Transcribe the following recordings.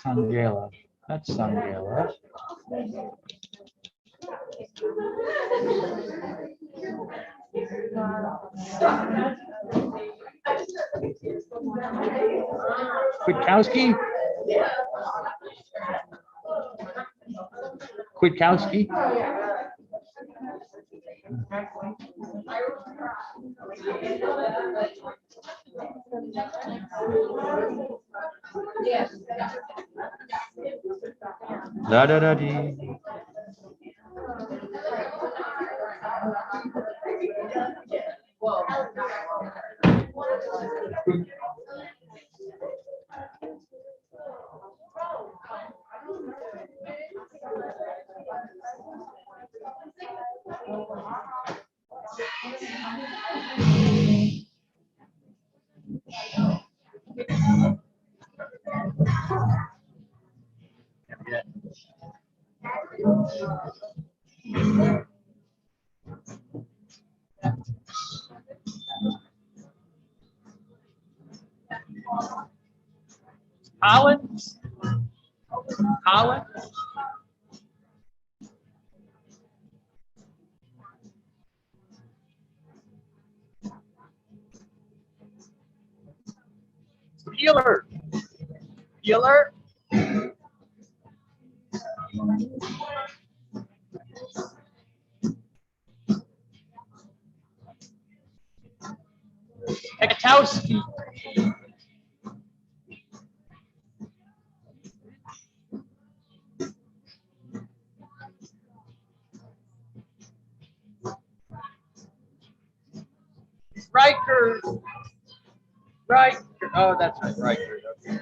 Sangela. That's Sangela. Kwiatkowski? Kwiatkowski? Da da da dee. Collins? Collins? Peeler. Peeler. Ekatowski. Riker. Riker. Oh, that's right. Riker. Okay.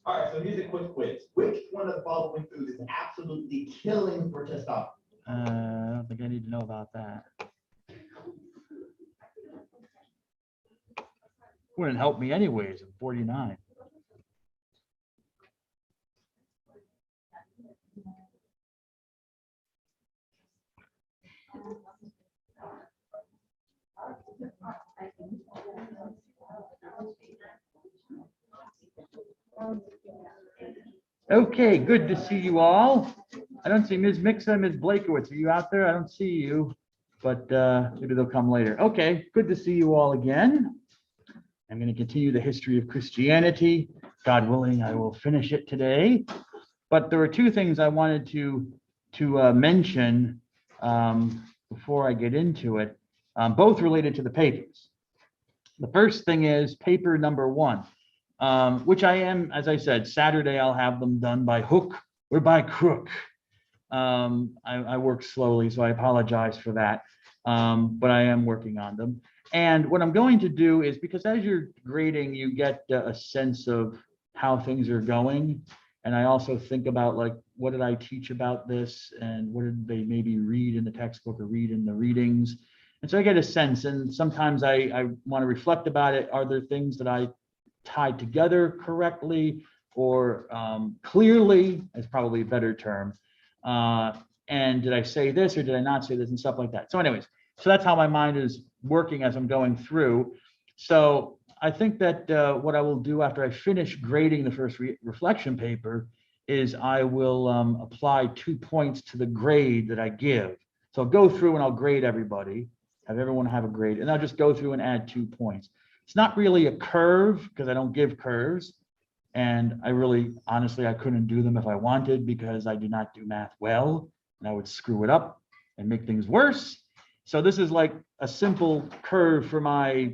All right, so here's a quick quiz. Which one of the following foods is absolutely killing for testosterone? I don't think I need to know about that. Wouldn't help me anyways. I'm 49. Okay, good to see you all. I don't see Ms. Mixa, Ms. Blakowitz. Are you out there? I don't see you, but maybe they'll come later. Okay, good to see you all again. I'm going to continue the history of Christianity. God willing, I will finish it today. But there were two things I wanted to mention before I get into it, both related to the papers. The first thing is paper number 1. Which I am, as I said, Saturday I'll have them done by hook or by crook. I work slowly, so I apologize for that, but I am working on them. And what I'm going to do is, because as you're grading, you get a sense of how things are going. And I also think about, like, what did I teach about this, and what did they maybe read in the textbook or read in the readings. And so I get a sense, and sometimes I want to reflect about it. Are there things that I tied together correctly or clearly is probably a better term. And did I say this or did I not say this and stuff like that. So anyways, so that's how my mind is working as I'm going through. So I think that what I will do after I finish grading the first reflection paper is I will apply 2 points to the grade that I give. So I'll go through and I'll grade everybody, have everyone have a grade, and I'll just go through and add 2 points. It's not really a curve because I don't give curves. And I really, honestly, I couldn't do them if I wanted because I do not do math well and I would screw it up and make things worse. So this is like a simple curve for my,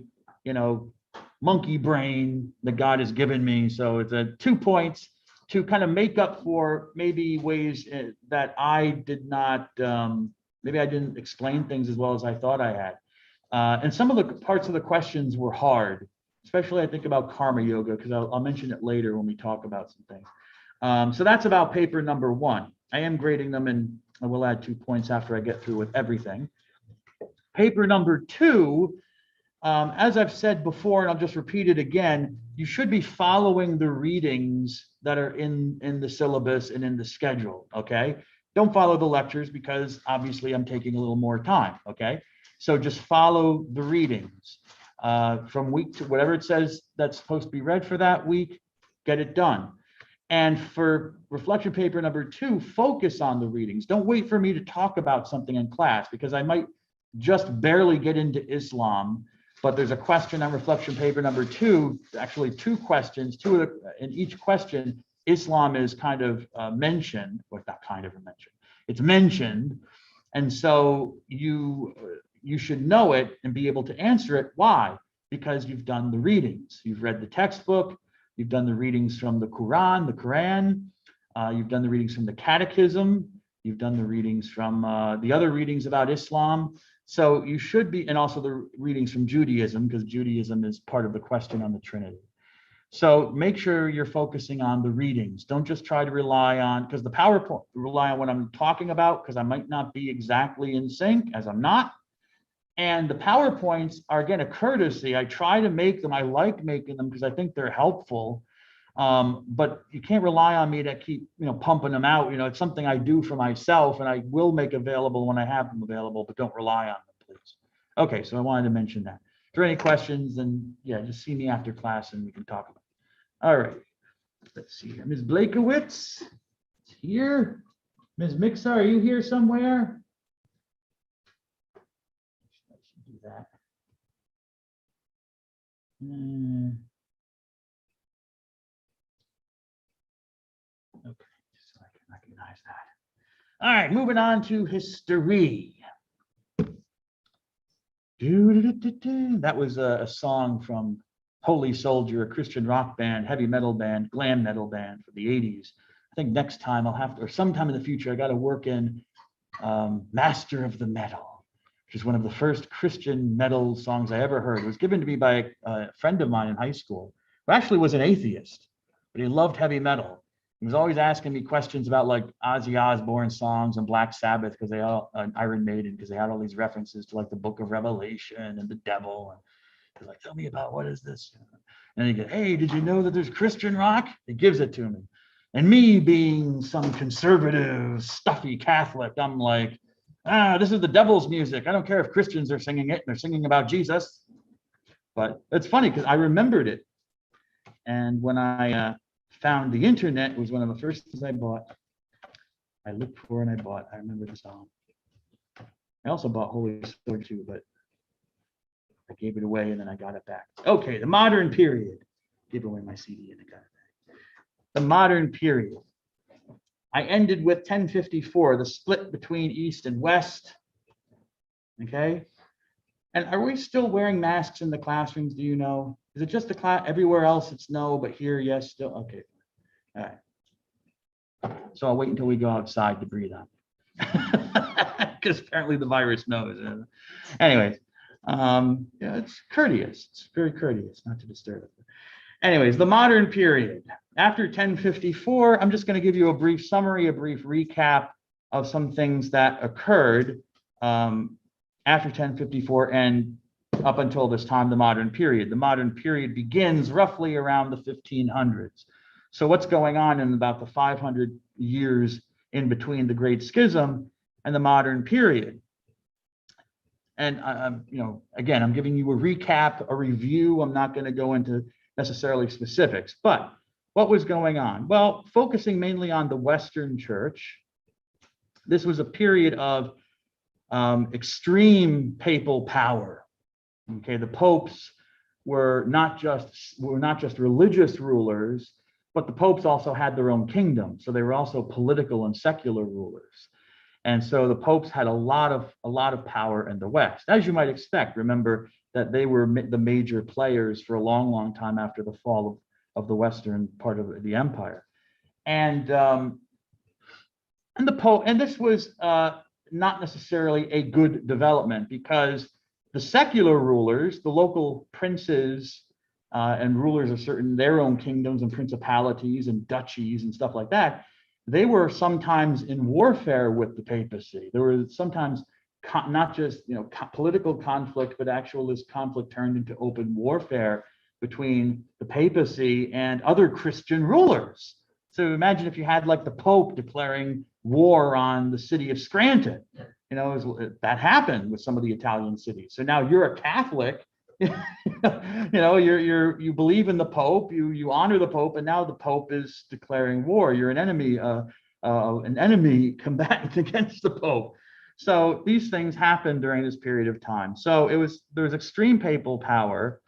monkey brain that God has given me. So it's a 2 points to kind of make up for maybe ways that I did not, maybe I didn't explain things as well as I thought I had. And some of the parts of the questions were hard, especially I think about karma yoga, because I'll mention it later when we talk about some things. So that's about paper number 1. I am grading them and I will add 2 points after I get through with everything. Paper number 2, as I've said before, and I'll just repeat it again, you should be following the readings that are in the syllabus and in the schedule, okay? Don't follow the lectures because obviously I'm taking a little more time, okay? So just follow the readings from week to whatever it says that's supposed to be read for that week, get it done. And for reflection paper number 2, focus on the readings. Don't wait for me to talk about something in class because I might just barely get into Islam, but there's a question on reflection paper number 2, actually 2 questions, in each question, Islam is kind of mentioned, well, not kind of mentioned, it's mentioned. And so you should know it and be able to answer it. Why? Because you've done the readings. You've read the textbook. You've done the readings from the Quran. You've done the readings from the Catechism. You've done the readings from the other readings about Islam. So you should be, and also the readings from Judaism, because Judaism is part of the question on the Trinity. So make sure you're focusing on the readings. Don't just try to rely on, because the PowerPoint, rely on what I'm talking about, because I might not be exactly in sync, as I'm not. And the PowerPoints are, again, a courtesy. I try to make them. I like making them because I think they're helpful. But you can't rely on me to keep, pumping them out. It's something I do for myself, and I will make available when I have them available, but don't rely on them, please. Okay, so I wanted to mention that. If there are any questions, then yeah, just see me after class and we can talk about it. All right, let's see here. Ms. Blakowitz is here. Ms. Mixa, are you here somewhere? That. Okay, just so I can recognize that. All right, moving on to history. That was a song from Holy Soldier, a Christian rock band, heavy metal band, glam metal band for the 80s. I think next time I'll have to, or sometime in the future, I got to work in Master of the Metal, which is one of the first Christian metal songs I ever heard. It was given to me by a friend of mine in high school, who actually was an atheist, but he loved heavy metal. He was always asking me questions about like Ozzy Osbourne songs and Black Sabbath, because they all, Iron Maiden, because they had all these references to like the Book of Revelation and the devil. And He's like, tell me about what is this? And he goes, hey, did you know that there's Christian rock? He gives it to me. And me being some conservative, stuffy Catholic, I'm like, this is the devil's music. I don't care if Christians are singing it. They're singing about Jesus. But it's funny because I remembered it. And when I found the internet, it was one of the first things I bought. I looked for and I bought. I remember the song. I also bought Holy Sword too, but I gave it away and then I got it back. Okay, the modern period. Gave away my CD and I got it back. The modern period. I ended with 1054, the split between East and West. Okay. And are we still wearing masks in the classrooms? Do you know? Is it just the class? Everywhere else it's no, but here, yes, still. Okay. All right. So I'll wait until we go outside to breathe on. Because apparently the virus knows. Anyways, yeah, it's courteous. It's very courteous not to disturb it. Anyways, the modern period. After 1054, I'm just going to give you a brief summary, a brief recap of some things that occurred after 1054 and up until this time, the modern period. The modern period begins roughly around the 1500s. So what's going on in about the 500 years in between the Great Schism and the modern period? And again, I'm giving you a recap, a review. I'm not going to go into necessarily specifics, but what was going on? Well, focusing mainly on the Western Church, this was a period of extreme papal power. Okay, the popes were not just religious rulers, but the popes also had their own kingdom. So they were also political and secular rulers. And so the popes had a lot of power in the West, as you might expect. Remember that they were the major players for a long, long time after the fall of the Western part of the empire. And the Pope, and this was not necessarily a good development, because the secular rulers, the local princes and rulers of certain their own kingdoms and principalities and duchies and stuff like that, they were sometimes in warfare with the papacy. There were sometimes not just political conflict, but actual this conflict turned into open warfare between the papacy and other Christian rulers. So imagine if you had like the Pope declaring war on the city of Scranton. That happened with some of the Italian cities. So now you're a Catholic, you believe in the Pope, you honor the Pope, and now the Pope is declaring war. You're an enemy combatant against the Pope. So these things happened during this period of time. So there was extreme papal power,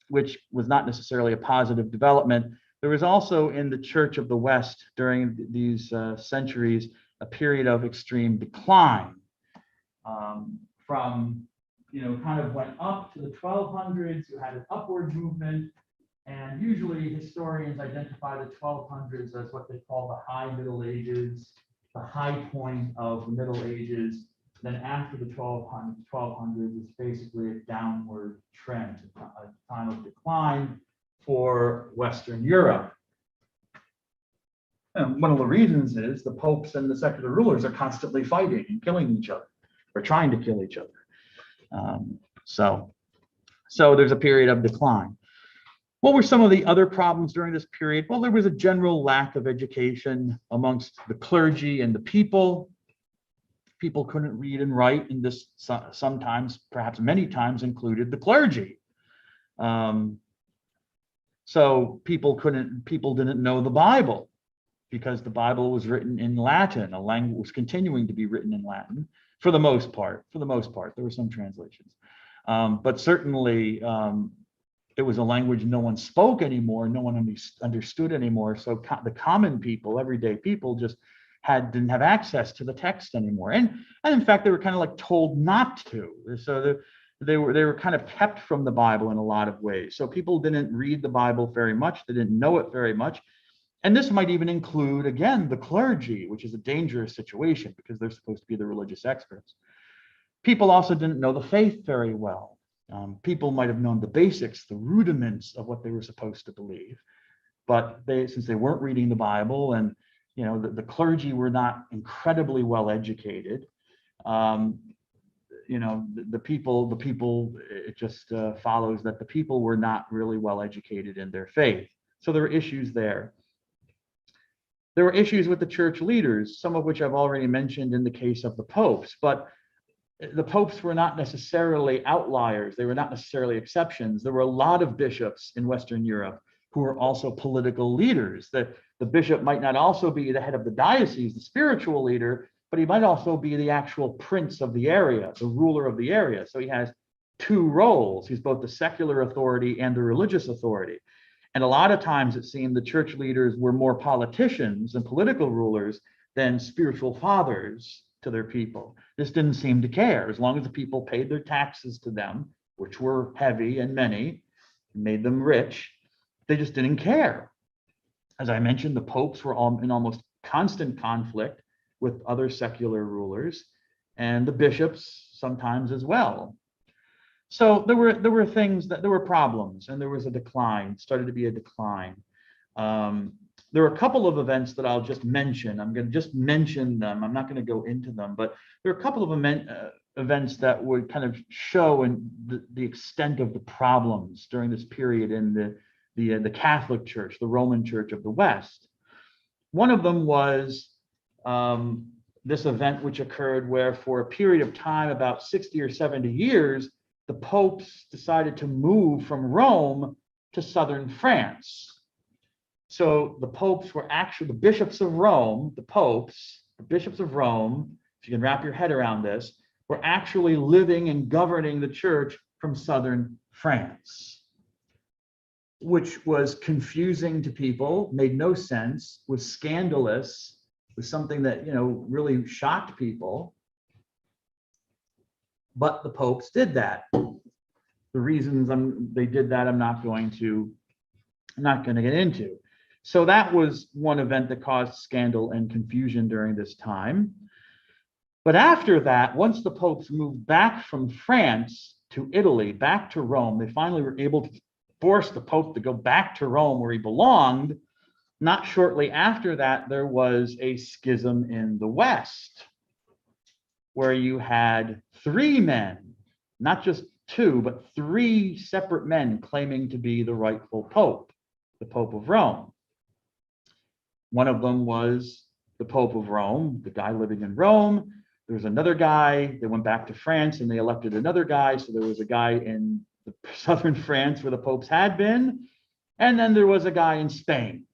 which was not necessarily a positive development. There was also in the Church of the West during these centuries a period of extreme decline. Kind of went up to the 1200s. You had an upward movement, and usually historians identify the 1200s as what they call the High Middle Ages, the high point of the Middle Ages. Then after the 1200s, it's basically a downward trend, a time of decline for Western Europe. And one of the reasons is the popes and the secular rulers are constantly fighting and killing each other, or trying to kill each other. So there's a period of decline. What were some of the other problems during this period? Well, there was a general lack of education amongst the clergy and the people. People couldn't read and write, and this sometimes, perhaps many times, included the clergy. So people didn't know the Bible, because the Bible was written in Latin. A language was continuing to be written in Latin for the most part. There were some translations, but certainly it was a language no one spoke anymore, no one understood anymore. So the common people, everyday people, just didn't have access to the text anymore. And in fact, they were kind of like told not to. So they were kind of kept from the Bible in a lot of ways. So people didn't read the Bible very much. They didn't know it very much. And this might even include, again, the clergy, which is a dangerous situation because they're supposed to be the religious experts. People also didn't know the faith very well. People might have known the basics, the rudiments of what they were supposed to believe, but since they weren't reading the Bible, and the clergy were not incredibly well educated, the people, it just follows that the people were not really well educated in their faith. So there were issues there. There were issues with the church leaders, some of which I've already mentioned in the case of the popes, but the popes were not necessarily outliers. They were not necessarily exceptions. There were a lot of bishops in Western Europe who were also political leaders. The bishop might not also be the head of the diocese, the spiritual leader, but he might also be the actual prince of the area, the ruler of the area. So he has two roles. He's both the secular authority and the religious authority. And a lot of times it seemed the church leaders were more politicians and political rulers than spiritual fathers to their people. This didn't seem to care. As long as the people paid their taxes to them, which were heavy and many, made them rich, they just didn't care. As I mentioned, the popes were in almost constant conflict with other secular rulers, and the bishops sometimes as well. So there were problems, and there was a decline, started to be a decline. There were a couple of events that I'll just mention. I'm going to just mention them. I'm not going to go into them, but there are a couple of events that would kind of show the extent of the problems during this period in the Catholic Church, the Roman Church of the West. One of them was this event which occurred where for a period of time, about 60 or 70 years, the popes decided to move from Rome to southern France. So the popes were actually the bishops of Rome, the bishops of Rome, if you can wrap your head around this, were actually living and governing the church from southern France, which was confusing to people, made no sense, was scandalous, was something that, really shocked people. But the popes did that. The reasons they did that, I'm not going to get into. So that was one event that caused scandal and confusion during this time. But after that, once the popes moved back from France to Italy, back to Rome, they finally were able to force the pope to go back to Rome where he belonged. Not shortly after that, there was a schism in the West, where you had three men, not just two, but three separate men claiming to be the rightful pope, the Pope of Rome. One of them was the Pope of Rome, the guy living in Rome. There was another guy, they went back to France and they elected another guy. So there was a guy in the southern France where the popes had been. And then there was a guy in Spain.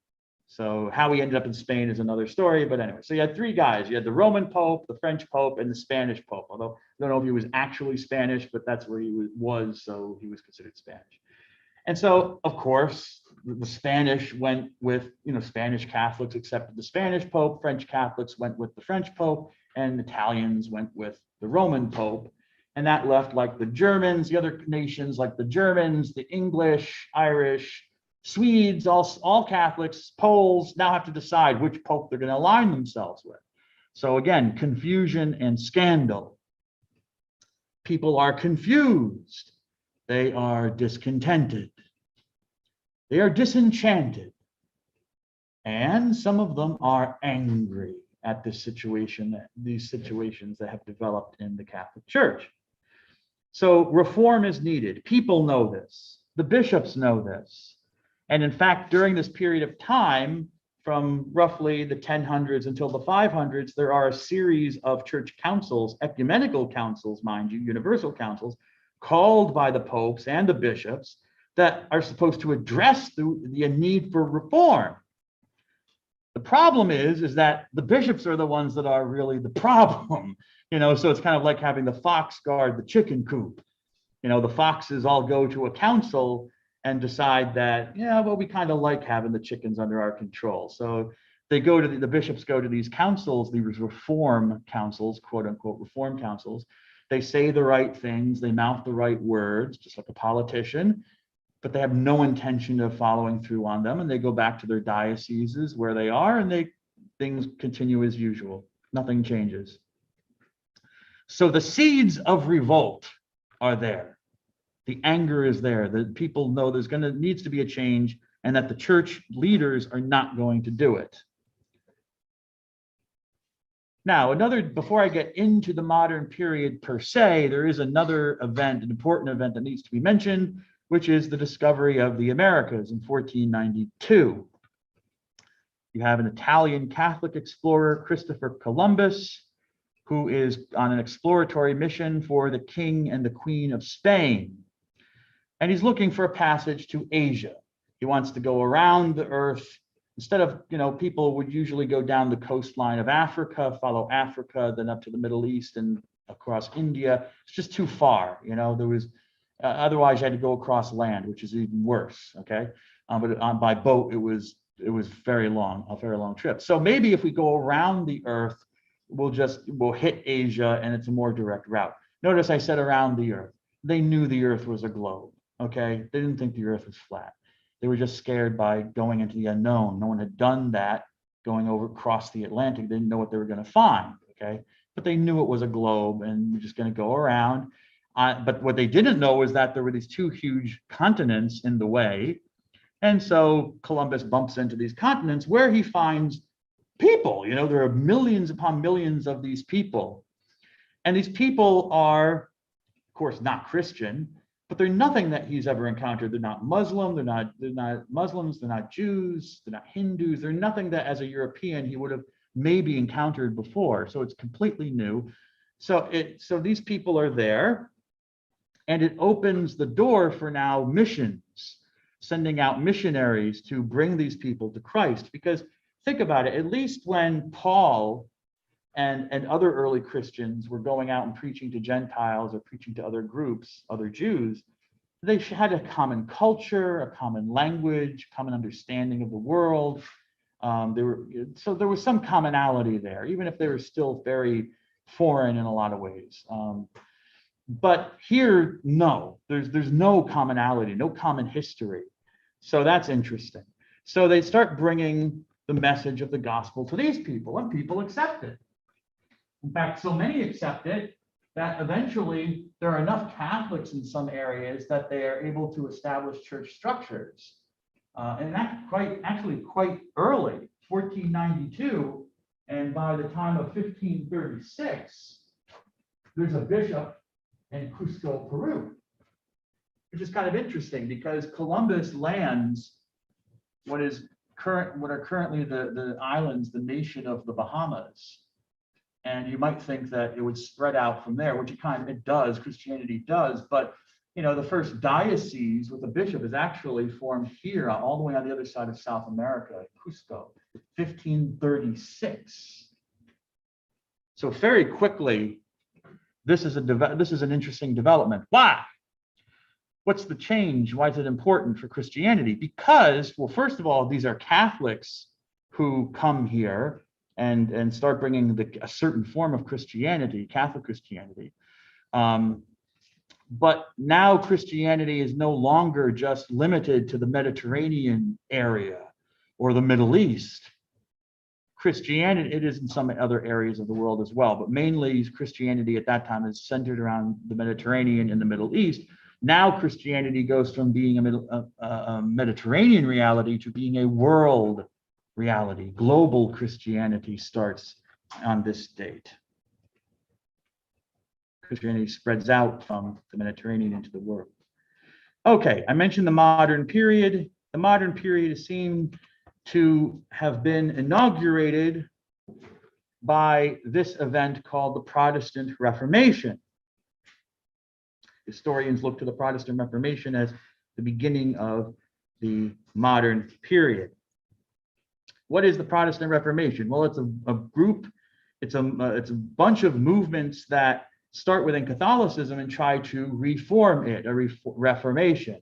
So how he ended up in Spain is another story, but anyway, so you had three guys. You had the Roman Pope, the French Pope, and the Spanish Pope, although I don't know if he was actually Spanish, but that's where he was, so he was considered Spanish. And so, of course, the Spanish went with, Spanish Catholics accepted the Spanish Pope, French Catholics went with the French Pope, and Italians went with the Roman Pope. And that left like the Germans, the other nations like the Germans, the English, Irish, Swedes, all Catholics, Poles now have to decide which pope they're going to align themselves with. So again, confusion and scandal. People are confused. They are discontented. They are disenchanted. And some of them are angry at this situation, these situations that have developed in the Catholic Church. So reform is needed. People know this. The bishops know this. And in fact, during this period of time, from roughly the 1000s until the 500s, there are a series of church councils, ecumenical councils, mind you, universal councils, called by the popes and the bishops that are supposed to address the need for reform. The problem is that the bishops are the ones that are really the problem, so it's kind of like having the fox guard the chicken coop. The foxes all go to a council and decide that, we kind of like having the chickens under our control. So they go to the bishops go to these councils, these reform councils, quote unquote reform councils. They say the right things, they mouth the right words, just like a politician, but they have no intention of following through on them. And they go back to their dioceses where they are, and things continue as usual. Nothing changes. So the seeds of revolt are there. The anger is there. The people know needs to be a change, and that the church leaders are not going to do it. Now, before I get into the modern period per se, there is another event, an important event that needs to be mentioned, which is the discovery of the Americas in 1492. You have an Italian Catholic explorer, Christopher Columbus, who is on an exploratory mission for the King and the Queen of Spain. And he's looking for a passage to Asia. He wants to go around the earth. Instead of, people would usually go down the coastline of Africa, follow Africa, then up to the Middle East and across India. It's just too far. There was, otherwise you had to go across land, which is even worse. Okay. But by boat, it was a very long trip. So maybe if we go around the earth, we'll hit Asia and it's a more direct route. Notice I said around the earth. They knew the earth was a globe. Okay. They didn't think the earth was flat. They were just scared by going into the unknown. No one had done that, going across the Atlantic. They didn't know what they were going to find, okay? But they knew it was a globe and we're just going to go around. But what they didn't know was that there were these two huge continents in the way. And so Columbus bumps into these continents where he finds people. There are millions upon millions of these people. And these people are, of course, not Christian, but they're nothing that he's ever encountered. They're not Muslim, they're not Muslims, they're not Jews, they're not Hindus. They're nothing that as a European he would have maybe encountered before. So it's completely new. So these people are there, and it opens the door for now missions, sending out missionaries to bring these people to Christ. Because think about it, at least when Paul and other early Christians were going out and preaching to Gentiles or preaching to other groups, other Jews, they had a common culture, a common language, common understanding of the world. So there was some commonality there, even if they were still very foreign in a lot of ways. But here, no, there's no commonality, no common history. So that's interesting. So they start bringing the message of the gospel to these people, and people accept it. In fact, so many accept it that eventually there are enough Catholics in some areas that they are able to establish church structures. And that's quite early, 1492. And by the time of 1536, there's a bishop in Cusco, Peru, which is kind of interesting because Columbus lands what are currently the islands, the nation of the Bahamas. And you might think that it would spread out from there, which it does, Christianity does, but the first diocese with a bishop is actually formed here, all the way on the other side of South America, Cusco, 1536. So very quickly, this is an interesting development. Why? What's the change? Why is it important for Christianity? Because, well, first of all, these are Catholics who come here and start bringing a certain form of Christianity, Catholic Christianity. But now Christianity is no longer just limited to the Mediterranean area or the Middle East. Christianity, it is in some other areas of the world as well, but mainly Christianity at that time is centered around the Mediterranean and the Middle East. Now Christianity goes from being a Mediterranean reality to being a world reality. Global Christianity starts on this date. Christianity spreads out from the Mediterranean into the world. Okay, I mentioned the modern period. The modern period is seen to have been inaugurated by this event called the Protestant Reformation. Historians look to the Protestant Reformation as the beginning of the modern period. What is the Protestant Reformation? Well, it's a group, it's a bunch of movements that start within Catholicism and try to reform it, a reformation.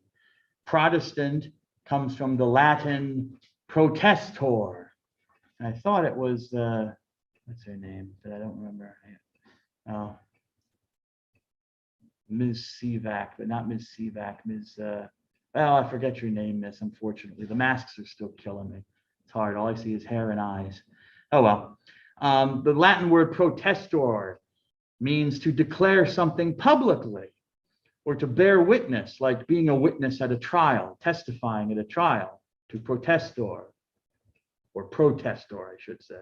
Protestant comes from the Latin protestor. And I thought it was, what's her name? But I don't remember. Oh, Ms. Sivak, but not Ms. Sivak, Ms. Well, I forget your name, Miss, unfortunately. The masks are still killing me. It's hard. All I see is hair and eyes. Oh, well. The Latin word protestor means to declare something publicly or to bear witness, like being a witness at a trial, testifying at a trial, to protestor, or protestor, I should say,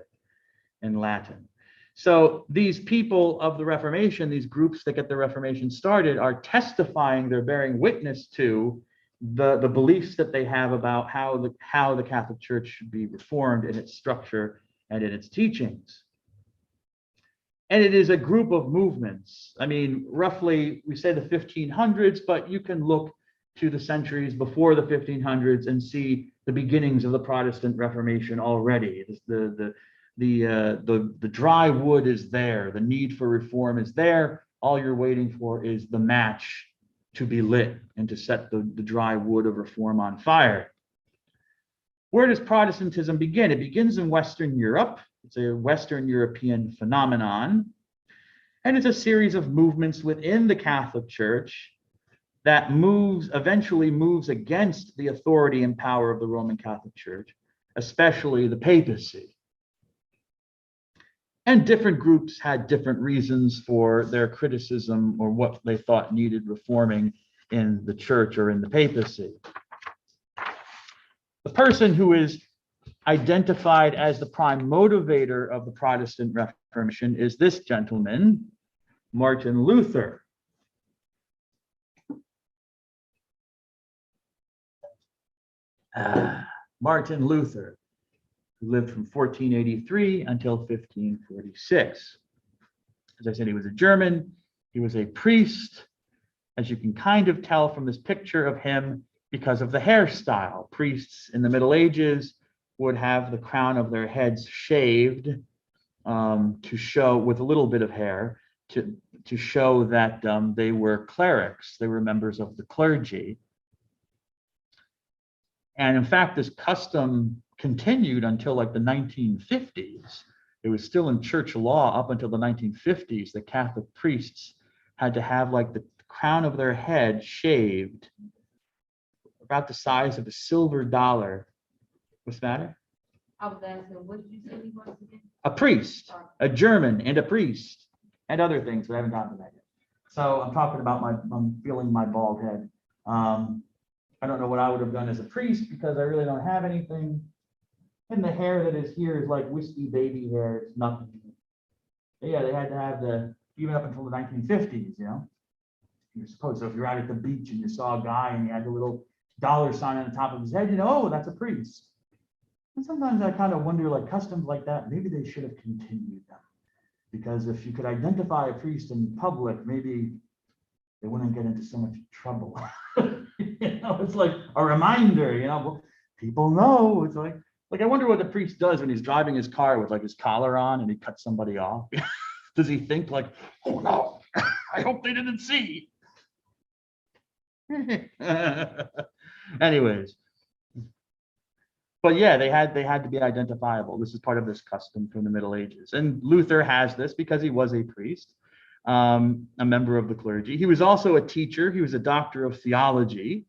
in Latin. So these people of the Reformation, these groups that get the Reformation started, are testifying, they're bearing witness to the beliefs that they have about how the Catholic Church should be reformed in its structure and in its teachings. And it is a group of movements. I mean, roughly, we say the 1500s, but you can look to the centuries before the 1500s and see the beginnings of the Protestant Reformation already. The dry wood is there. The need for reform is there. All you're waiting for is the match to be lit and to set the dry wood of reform on fire. Where does Protestantism begin? It begins in Western Europe. It's a Western European phenomenon. And it's a series of movements within the Catholic Church that eventually moves against the authority and power of the Roman Catholic Church, especially the papacy. And different groups had different reasons for their criticism or what they thought needed reforming in the church or in the papacy. The person who is identified as the prime motivator of the Protestant Reformation is this gentleman, Martin Luther. Martin Luther, who lived from 1483 until 1546. As I said, he was a German. He was a priest, as you can kind of tell from this picture of him because of the hairstyle. Priests in the Middle Ages would have the crown of their heads shaved to show, with a little bit of hair, to show that they were clerics. They were members of the clergy. And in fact, this custom continued until like the 1950s. It was still in church law up until the 1950s. The Catholic priests had to have like the crown of their head shaved about the size of a silver dollar. What's the matter? I was asking, what did you say he was again? A priest, a German, and a priest, and other things, but I haven't gotten to that yet. So I'm talking about I'm feeling my bald head. I don't know what I would have done as a priest because I really don't have anything. And the hair that is here is like wispy baby hair. It's nothing. But yeah, they had to have even up until the 1950s, you know. You're supposed, so if you're out at the beach and you saw a guy and he had the little dollar sign on the top of his head, you know, oh, that's a priest. And sometimes I kind of wonder, like customs like that, maybe they should have continued them. Because if you could identify a priest in public, maybe they wouldn't get into so much trouble. You know, it's like a reminder, you know, people know. It's like I wonder what the priest does when he's driving his car with like his collar on and he cuts somebody off. Does he think like, oh no, I hope they didn't see? Anyways. But yeah, they had to be identifiable. This is part of this custom from the Middle Ages. And Luther has this because he was a priest, a member of the clergy. He was also a teacher. He was a doctor of theology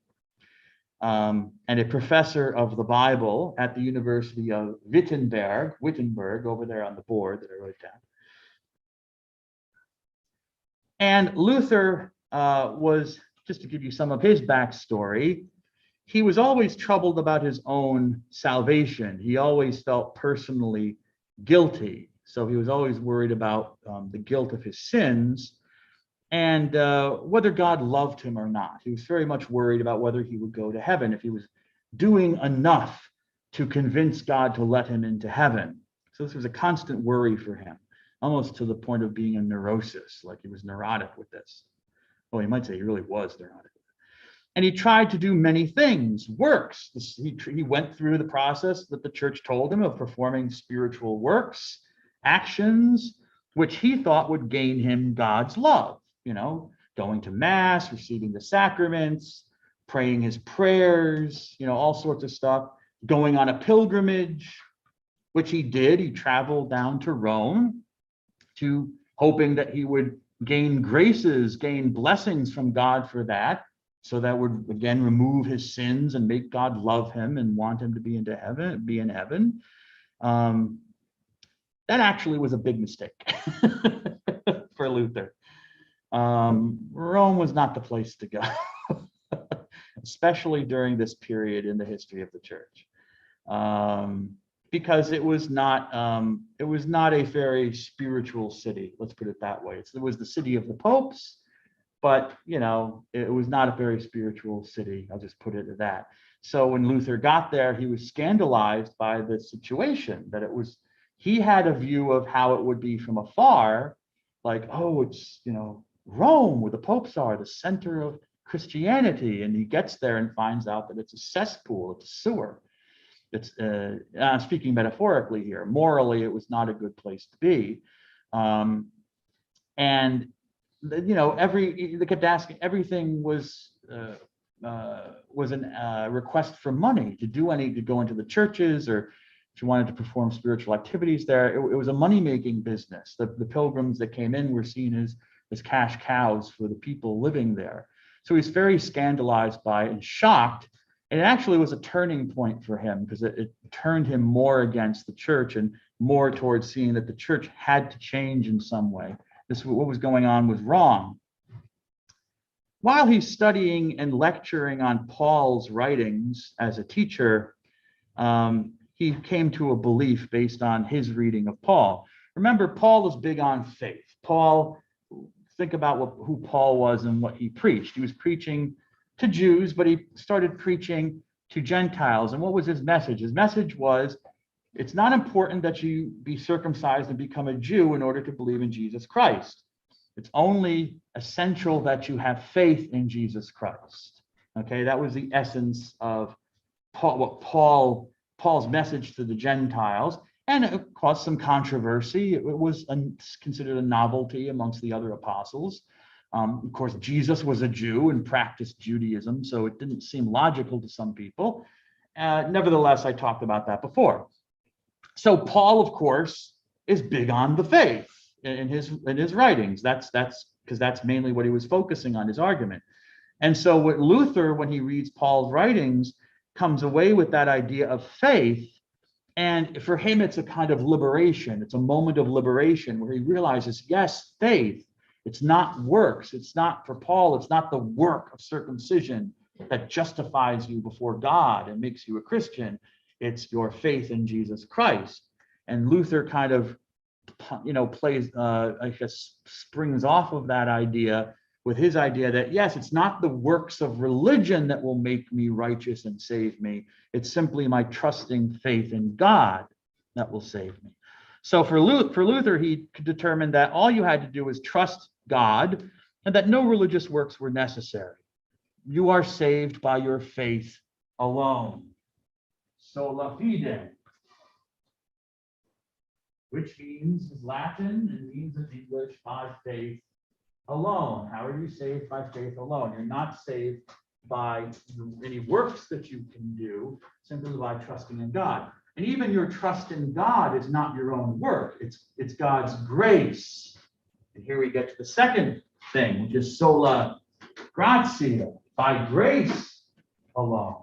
and a professor of the Bible at the University of Wittenberg, over there on the board that I wrote down. And Luther was, just to give you some of his backstory, he was always troubled about his own salvation. He always felt personally guilty. So he was always worried about the guilt of his sins and whether God loved him or not. He was very much worried about whether he would go to heaven, if he was doing enough to convince God to let him into heaven. So this was a constant worry for him, almost to the point of being a neurosis, like he was neurotic with this. Well, you might say he really was neurotic. And he tried to do many things, works. He went through the process that the church told him of performing spiritual works, actions, which he thought would gain him God's love. You know, going to mass, receiving the sacraments, praying his prayers, you know, all sorts of stuff, going on a pilgrimage, which he did. He traveled down to Rome hoping that he would gain graces, gain blessings from God for that. So that would again remove his sins and make God love him and want him to be in heaven. That actually was a big mistake for Luther. Rome was not the place to go, especially during this period in the history of the church. because it was not a very spiritual city. Let's put it that way. It was the city of the popes, but it was not a very spiritual city. I'll just put it at that. So when Luther got there, he was scandalized by the situation, that he had a view of how it would be from afar, like, oh, it's, Rome, where the popes are, the center of Christianity. And he gets there and finds out that it's a cesspool, it's a sewer. I'm speaking metaphorically here. Morally, it was not a good place to be. And they kept asking, everything was a request for money to go into the churches, or if you wanted to perform spiritual activities there. It was a money-making business. The pilgrims that came in were seen as cash cows for the people living there. So he's very scandalized by it and shocked. And it actually was a turning point for him, because it turned him more against the church and more towards seeing that the church had to change in some way. What was going on was wrong. While he's studying and lecturing on Paul's writings as a teacher, he came to a belief based on his reading of Paul. Remember, Paul was big on faith. Think about who Paul was and what he preached. He was preaching to Jews, but he started preaching to Gentiles. And what was his message? His message was, it's not important that you be circumcised and become a Jew in order to believe in Jesus Christ. It's only essential that you have faith in Jesus Christ. Okay, that was the essence of Paul's message to the Gentiles, and it caused some controversy. It was considered a novelty amongst the other apostles. Of course, Jesus was a Jew and practiced Judaism, so it didn't seem logical to some people. Nevertheless, I talked about that before. So Paul, of course, is big on the faith in his writings. That's because that's mainly what he was focusing on, his argument. And so what Luther, when he reads Paul's writings, comes away with that idea of faith. And for him, it's a kind of liberation. It's a moment of liberation where he realizes, yes, faith, it's not works. It's not, for Paul, it's not the work of circumcision that justifies you before God and makes you a Christian. It's your faith in Jesus Christ. And Luther kind of, springs off of that idea with his idea that, yes, it's not the works of religion that will make me righteous and save me. It's simply my trusting faith in God that will save me. So for Luther, he could determine that all you had to do was trust God and that no religious works were necessary. You are saved by your faith alone. Sola fide, which means is Latin and means in English by faith alone. How are you saved by faith alone? You're not saved by any works that you can do, simply by trusting in God. And even your trust in God is not your own work. It's God's grace. And here we get to the second thing, which is sola gratia, by grace alone.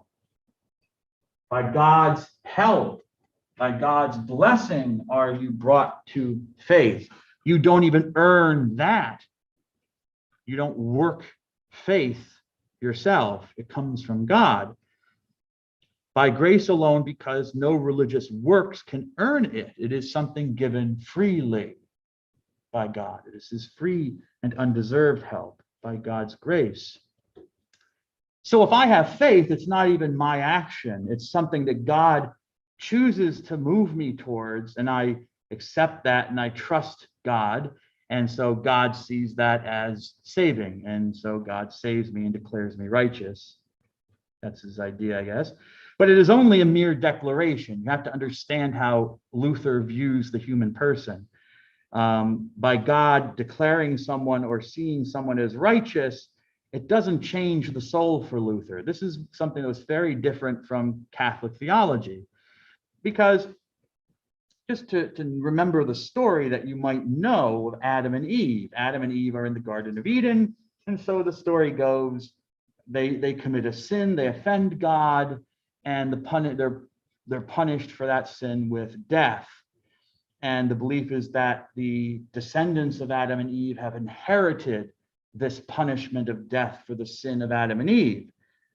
By God's help, by God's blessing are you brought to faith. You don't even earn that. You don't work faith yourself. It comes from God. By grace alone, because no religious works can earn it. It is something given freely by God. It is his free and undeserved help by God's grace. So if I have faith, it's not even my action. It's something that God chooses to move me towards, and I accept that and I trust God. And so God sees that as saving. And so God saves me and declares me righteous. That's his idea, I guess. But it is only a mere declaration. You have to understand how Luther views the human person. By God declaring someone or seeing someone as righteous, it doesn't change the soul for Luther. This is something that was very different from Catholic theology. Because just to remember the story that you might know of Adam and Eve. Adam and Eve are in the Garden of Eden. And so the story goes, they commit a sin, they offend God, and they're punished for that sin with death. And the belief is that the descendants of Adam and Eve have inherited this punishment of death for the sin of Adam and Eve.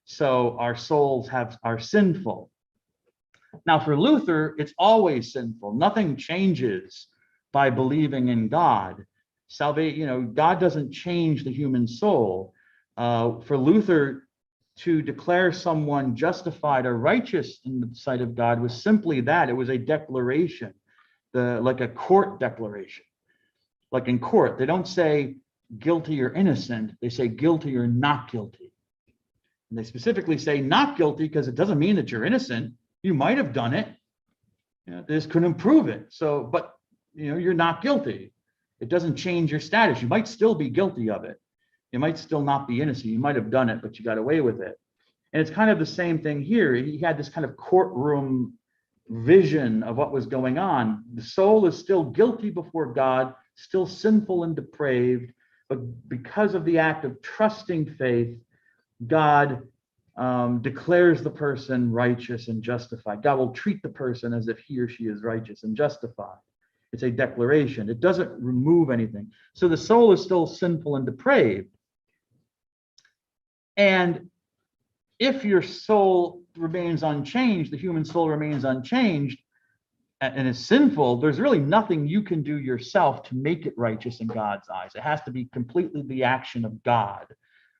So our souls are sinful. Now, for Luther, it's always sinful. Nothing changes by believing in God. Salvation, God doesn't change the human soul. For Luther, to declare someone justified or righteous in the sight of God was simply that. It was a declaration, like a court declaration. Like in court, they don't say guilty or innocent. They say guilty or not guilty. And they specifically say not guilty because it doesn't mean that you're innocent. You might have done it. They just couldn't prove it. So, but you're not guilty. It doesn't change your status. You might still be guilty of it. You might still not be innocent. You might have done it, but you got away with it. And it's kind of the same thing here. He had this kind of courtroom vision of what was going on. The soul is still guilty before God, still sinful and depraved, but because of the act of trusting faith, God declares the person righteous and justified. God will treat the person as if he or she is righteous and justified. It's a declaration. It doesn't remove anything. So the soul is still sinful and depraved. And if your soul remains unchanged, the human soul remains unchanged and is sinful, there's really nothing you can do yourself to make it righteous in God's eyes. It has to be completely the action of God,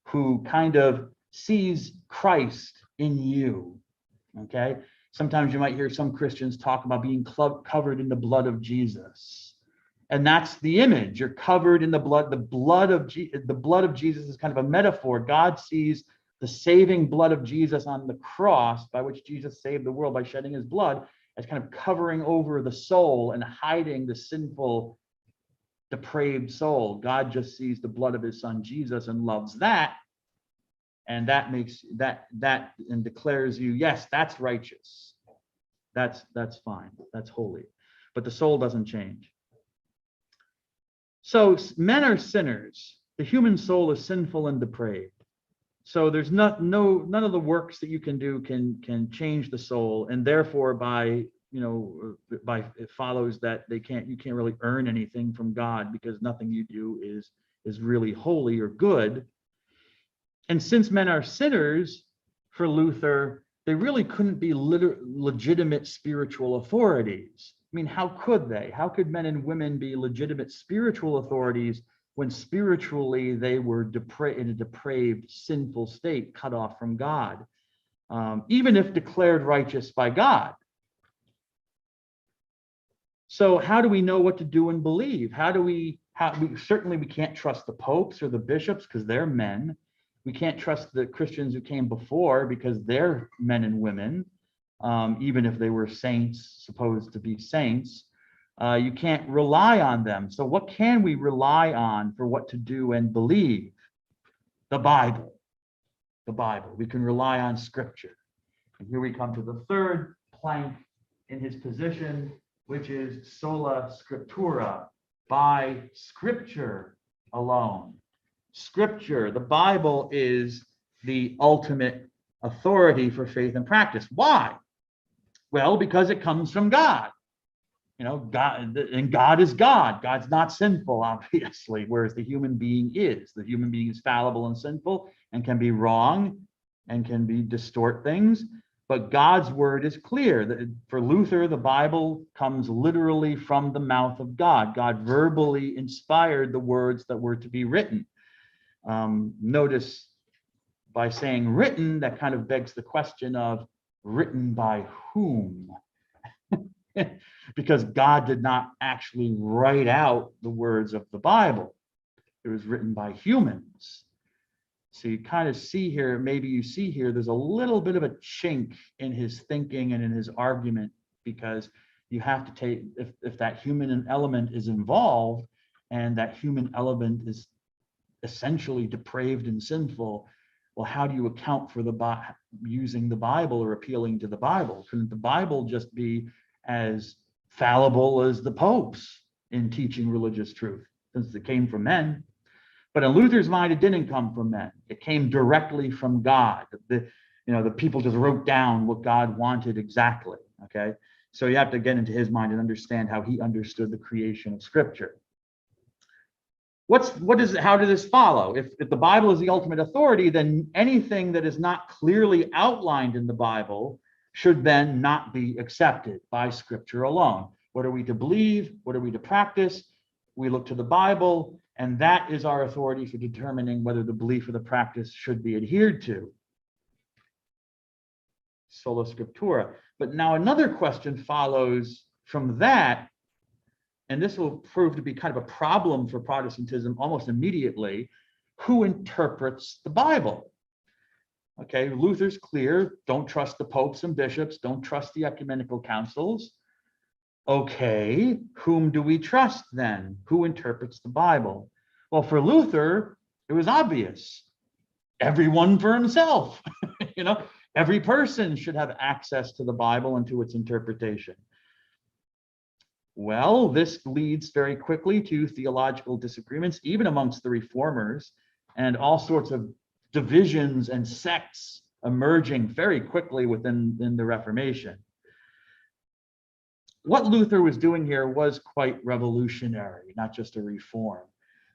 who kind of sees Christ in you. Okay? Sometimes you might hear some Christians talk about being covered in the blood of Jesus. And that's the image. You're covered in the blood. The blood of Jesus is kind of a metaphor. God sees the saving blood of Jesus on the cross, by which Jesus saved the world by shedding his blood, as kind of covering over the soul and hiding the sinful, depraved soul. God just sees the blood of his son Jesus and loves that. And that makes that and declares you, yes, that's righteous. That's fine. That's holy. But the soul doesn't change. So men are sinners. The human soul is sinful and depraved. So there's none of the works that you can do can change the soul, and therefore it follows that you can't really earn anything from God, because nothing you do is really holy or good. And since men are sinners, for Luther, they really couldn't be legitimate spiritual authorities. I mean, how could they? How could men and women be legitimate spiritual authorities when spiritually they were in a depraved, sinful state, cut off from God, even if declared righteous by God? So how do we know what to do and believe? Certainly we can't trust the popes or the bishops because they're men. We can't trust the Christians who came before because they're men and women, even if they were saints, supposed to be saints. You can't rely on them. So what can we rely on for what to do and believe? The Bible. The Bible. We can rely on Scripture. And here we come to the third plank in his position, which is sola scriptura, by Scripture alone. Scripture, the Bible, is the ultimate authority for faith and practice. Why? Well, because it comes from God. God, and God is God. God's not sinful, obviously, whereas the human being is. The human being is fallible and sinful and can be wrong and can distort things. But God's word is clear. For Luther, the Bible comes literally from the mouth of God. God verbally inspired the words that were to be written. Notice by saying written, that kind of begs the question of written by whom? Because God did not actually write out the words of the Bible. It was written by humans. So you kind of see here, there's a little bit of a chink in his thinking and in his argument, because you have to take, if that human element is involved, and that human element is essentially depraved and sinful, well, how do you account for using the Bible or appealing to the Bible? Couldn't the Bible just be as fallible as the popes in teaching religious truth, since it came from men? But in Luther's mind, it didn't come from men. It came directly from God. The people just wrote down what God wanted exactly. Okay, so you have to get into his mind and understand how he understood the creation of Scripture. How does this follow? If the Bible is the ultimate authority, then anything that is not clearly outlined in the Bible, should then not be accepted by Scripture alone. What are we to believe? What are we to practice? We look to the Bible, and that is our authority for determining whether the belief or the practice should be adhered to. Sola Scriptura. But now another question follows from that, and this will prove to be kind of a problem for Protestantism almost immediately. Who interprets the Bible? Okay, Luther's clear, don't trust the popes and bishops, don't trust the ecumenical councils. Okay, whom do we trust then? Who interprets the Bible? Well, for Luther, it was obvious. Everyone for himself. Every person should have access to the Bible and to its interpretation. Well, this leads very quickly to theological disagreements, even amongst the reformers, and all sorts of divisions and sects emerging very quickly within the Reformation. What Luther was doing here was quite revolutionary, not just a reform,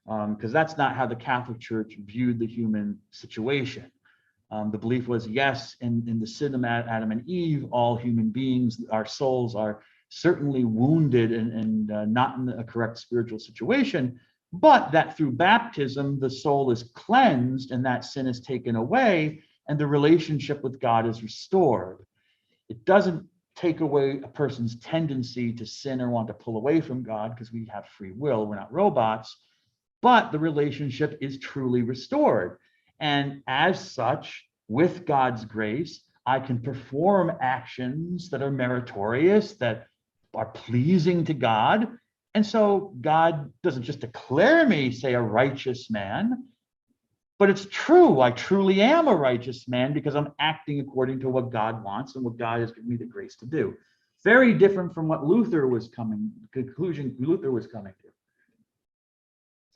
because that's not how the Catholic Church viewed the human situation. The belief was, yes, in the sin of Adam and Eve, all human beings, our souls are certainly wounded and not in a correct spiritual situation, but that through baptism, the soul is cleansed and that sin is taken away and the relationship with God is restored. It doesn't take away a person's tendency to sin or want to pull away from God, because we have free will, we're not robots, but the relationship is truly restored. And as such, with God's grace, I can perform actions that are meritorious, that are pleasing to God. And so God doesn't just declare me, say, a righteous man, but it's true. I truly am a righteous man because I'm acting according to what God wants and what God has given me the grace to do. Very different from what Luther was coming, the conclusion Luther was coming to.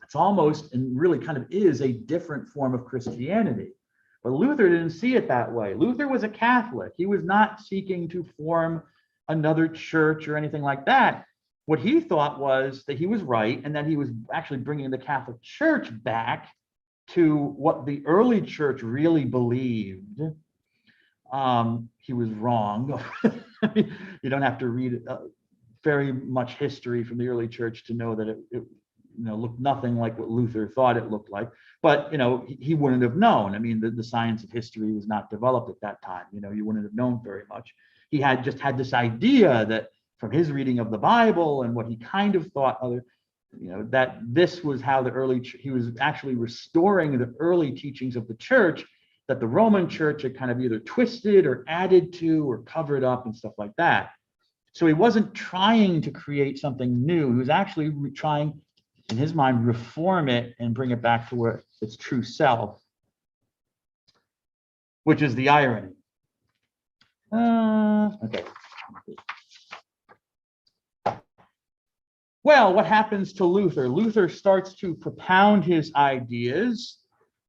It's almost, and really kind of is, a different form of Christianity. But Luther didn't see it that way. Luther was a Catholic. He was not seeking to form another church or anything like that. What he thought was that he was right and that he was actually bringing the Catholic Church back to what the early church really believed. He was wrong. You don't have to read very much history from the early church to know that it looked nothing like what Luther thought it looked like. But he wouldn't have known. I mean, the science of history was not developed at that time. You wouldn't have known very much. He had just had this idea that from his reading of the Bible and what he kind of thought that this was how he was actually restoring the early teachings of the church that the Roman church had kind of either twisted or added to or covered up and stuff like that. So he wasn't trying to create something new. He was actually trying, in his mind, reform it and bring it back to where its true self, which is the irony. Okay. Well, what happens to Luther? Luther starts to propound his ideas.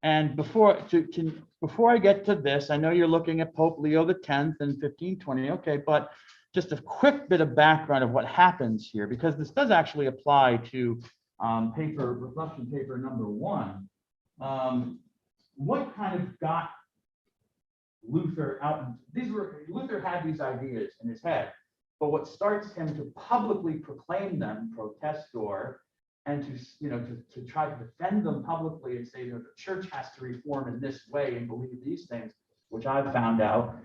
And before I get to this, I know you're looking at Pope Leo X in 1520. Okay, but just a quick bit of background of what happens here, because this does actually apply to reflection paper number 1. What kind of got Luther out? Luther had these ideas in his head. But what starts him to publicly proclaim them, protestor, and to try to defend them publicly and say, the church has to reform in this way and believe these things, which I've found out,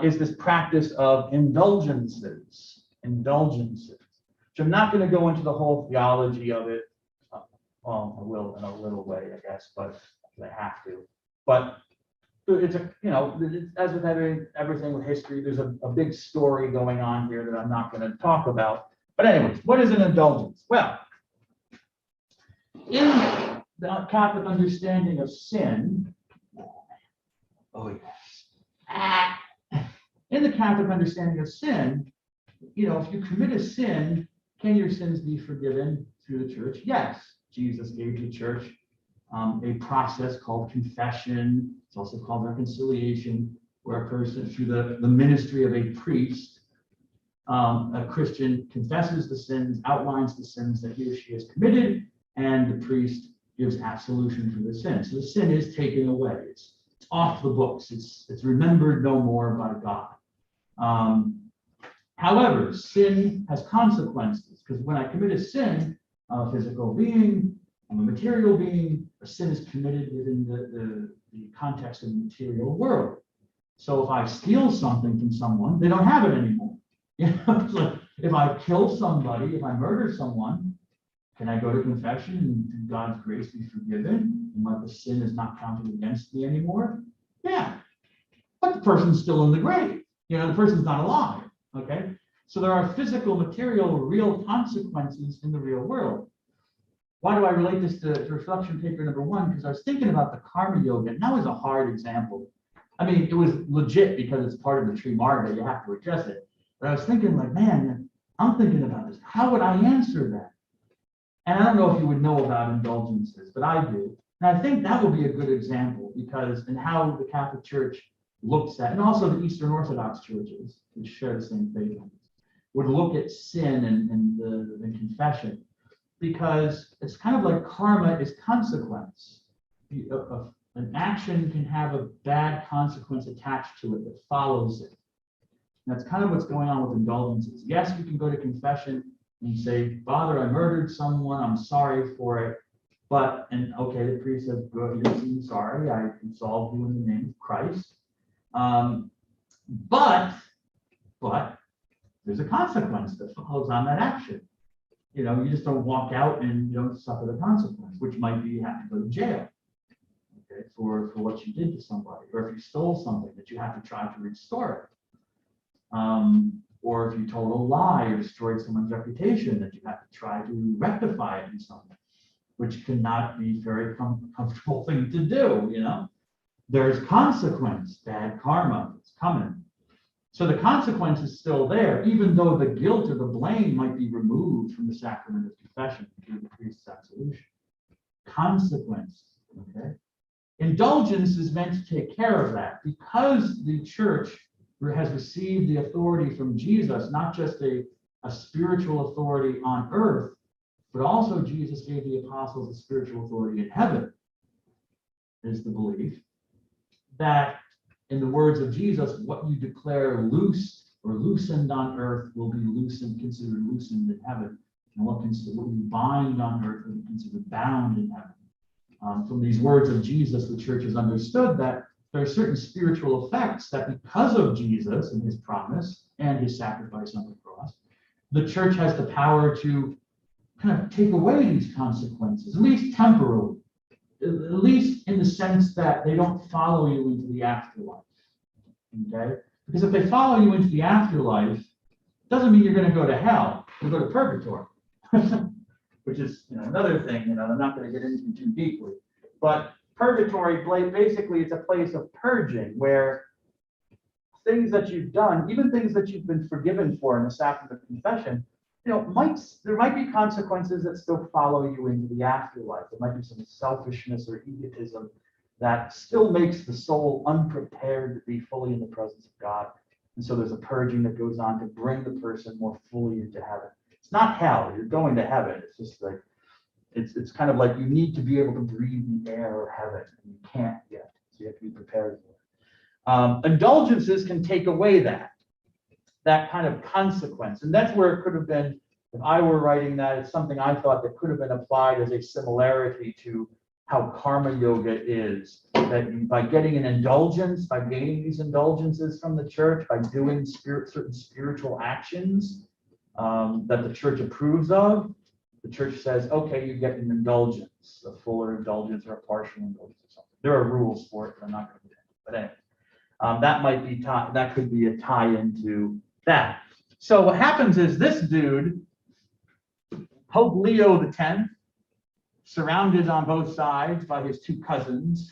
is this practice of indulgences. So I'm not going to go into the whole theology of it. I will in a little way, I guess, but I have to. But it's as with everything with history, there's a big story going on here that I'm not going to talk about. But anyways, what is an indulgence? Well, in the Catholic understanding of sin, in the Catholic understanding of sin, if you commit a sin, can your sins be forgiven through the church? Yes. Jesus gave the church a process called confession. It's also called reconciliation, where a person, through the ministry of a priest, a Christian confesses the sins, outlines the sins that he or she has committed, and the priest gives absolution for the sin. So the sin is taken away. It's off the books. It's remembered no more by God. However, sin has consequences, because when I commit a sin, I'm a physical being, I'm a material being, a sin is committed within the context of the material world. So if I steal something from someone, they don't have it anymore. You know, it's like, if I kill somebody, if I murder someone, can I go to confession and through God's grace be forgiven? And like the sin is not counted against me anymore? Yeah. But the person's still in the grave. You know, the person's not alive. Okay. So there are physical, material, real consequences in the real world. Why do I relate this to reflection paper number 1? Because I was thinking about the karma yoga, and that was a hard example. I mean, it was legit because it's part of the tree marga, you have to address it. But I was thinking like, man, I'm thinking about this. How would I answer that? And I don't know if you would know about indulgences, but I do. And I think that would be a good example because in how the Catholic Church looks at, and also the Eastern Orthodox churches, which share the same faith, would look at sin and the confession, because it's kind of like karma is consequence. An action can have a bad consequence attached to it that follows it. And that's kind of what's going on with indulgences. Yes, you can go to confession and say, Father, I murdered someone, I'm sorry for it. But, and okay, the priest says, good, you seem sorry, I absolve you in the name of Christ. But there's a consequence that follows on that action. You know, you just don't walk out and you don't suffer the consequence, which might be you have to go to jail, okay, for what you did to somebody, or if you stole something that you have to try to restore it. Or if you told a lie or destroyed someone's reputation, that you have to try to rectify it in some way, which cannot be a very comfortable thing to do, you know. There's consequence, bad karma, it's coming. So the consequence is still there, even though the guilt or the blame might be removed from the sacrament of confession through the priest's absolution. Consequence, okay? Indulgence is meant to take care of that because the church has received the authority from Jesus, not just a spiritual authority on earth, but also Jesus gave the apostles a spiritual authority in heaven, is the belief that, in the words of Jesus, what you declare loose or loosened on earth will be considered loosened in heaven. And what you bind on earth will be considered bound in heaven. From these words of Jesus, the church has understood that there are certain spiritual effects that because of Jesus and his promise and his sacrifice on the cross, the church has the power to kind of take away these consequences, at least temporarily. At least in the sense that they don't follow you into the afterlife, okay? Because if they follow you into the afterlife, it doesn't mean you're going to go to hell. You go to purgatory, which is another thing. I'm not going to get into too deeply. But purgatory, basically, it's a place of purging where things that you've done, even things that you've been forgiven for in the sacrament of confession, there might be consequences that still follow you into the afterlife. There might be some selfishness or egotism that still makes the soul unprepared to be fully in the presence of God. And so there's a purging that goes on to bring the person more fully into heaven. It's not hell, you're going to heaven. It's just like, it's kind of like you need to be able to breathe the air of heaven, and you can't yet. So you have to be prepared for it. Indulgences can take away that kind of consequence. And that's where it could have been, if I were writing that, it's something I thought that could have been applied as a similarity to how karma yoga is, that by getting an indulgence, by gaining these indulgences from the church, by doing certain spiritual actions that the church approves of, the church says, okay, you get an indulgence, a fuller indulgence or a partial indulgence or something. There are rules for it, but I'm not going to get into it. But anyway, that could be a tie into that. So what happens is this dude, Pope Leo X, surrounded on both sides by his two cousins,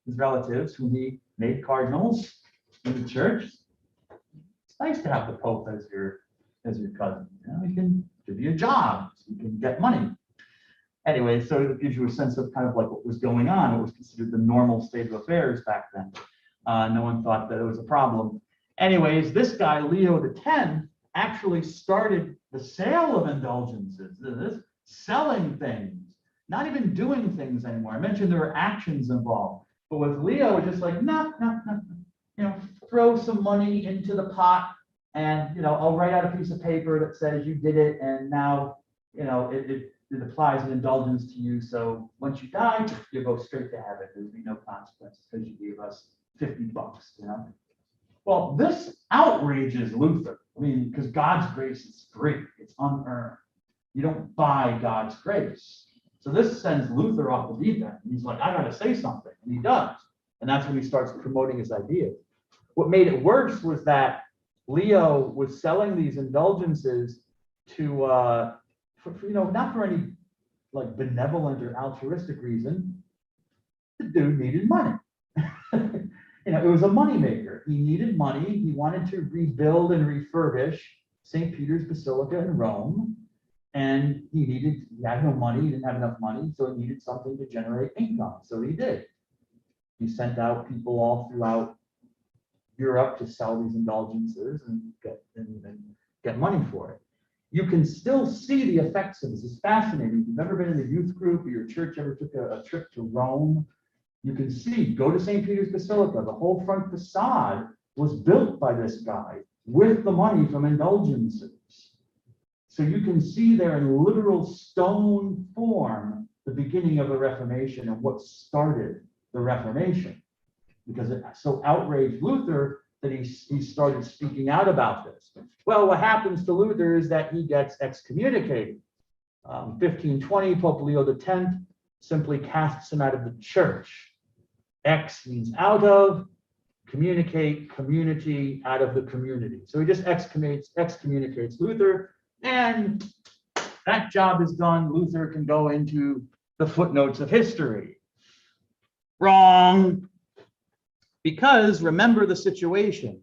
his relatives, whom he made cardinals in the church. It's nice to have the Pope as your cousin. He can give you a job, so you can get money. Anyway, so it gives you a sense of kind of like what was going on. It was considered the normal state of affairs back then. No one thought that it was a problem. Anyways, this guy, Leo X, actually started the sale of indulgences, selling things, not even doing things anymore. I mentioned there were actions involved, but with Leo, it's just like, no. throw some money into the pot and, I'll write out a piece of paper that says you did it and now, it applies an indulgence to you. So once you die, you go straight to heaven. There'll be no consequences because you gave us $50, Well, this outrages Luther. I mean, because God's grace is free. It's unearned. You don't buy God's grace. So this sends Luther off the deep end. He's like, I got to say something. And he does. And that's when he starts promoting his ideas. What made it worse was that Leo was selling these indulgences to, not for any like benevolent or altruistic reason. The dude needed money. It was a moneymaker. He needed money. He wanted to rebuild and refurbish St. Peter's Basilica in Rome. And he had no money, he didn't have enough money, so he needed something to generate income. So he did. He sent out people all throughout Europe to sell these indulgences and get money for it. You can still see the effects of this. It's fascinating. If you've ever been in a youth group or your church ever took a trip to Rome, you can see, go to St. Peter's Basilica. The whole front facade was built by this guy with the money from indulgences. So you can see there in literal stone form the beginning of the Reformation and what started the Reformation, because it so outraged Luther that he started speaking out about this. Well, what happens to Luther is that he gets excommunicated. 1520, Pope Leo X simply casts him out of the church. Ex means out of, communicate, community, out of the community. So he just excommunicates Luther. And that job is done. Luther can go into the footnotes of history. Wrong. Because remember the situation.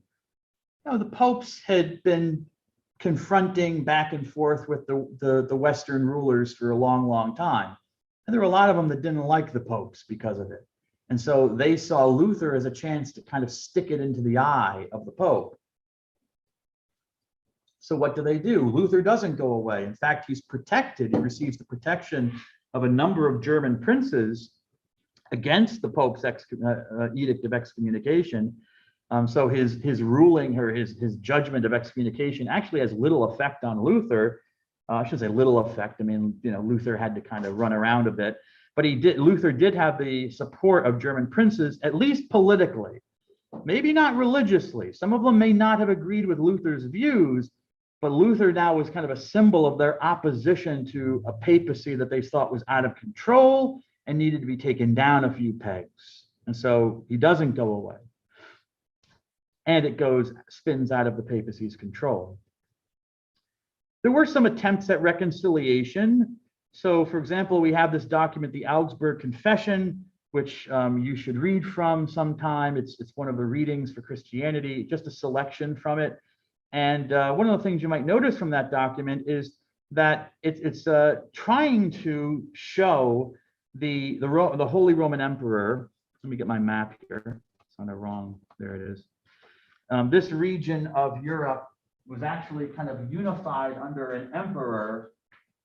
The popes had been confronting back and forth with the Western rulers for a long, long time. And there were a lot of them that didn't like the popes because of it. And so they saw Luther as a chance to kind of stick it into the eye of the Pope. So what do? Luther doesn't go away. In fact, he's protected. He receives the protection of a number of German princes against the Pope's edict of excommunication. So his ruling or his judgment of excommunication actually has little effect on Luther. I should say little effect. I mean, Luther had to kind of run around a bit, but Luther did have the support of German princes, at least politically, maybe not religiously. Some of them may not have agreed with Luther's views, but Luther now was kind of a symbol of their opposition to a papacy that they thought was out of control and needed to be taken down a few pegs. And so he doesn't go away. And it spins out of the papacy's control. There were some attempts at reconciliation. So, for example, we have this document, the Augsburg Confession, which you should read from sometime. It's one of the readings for Christianity, just a selection from it. And one of the things you might notice from that document is that it's trying to show the Holy Roman Emperor. Let me get my map here. It's on the wrong. There it is. This region of Europe was actually kind of unified under an emperor,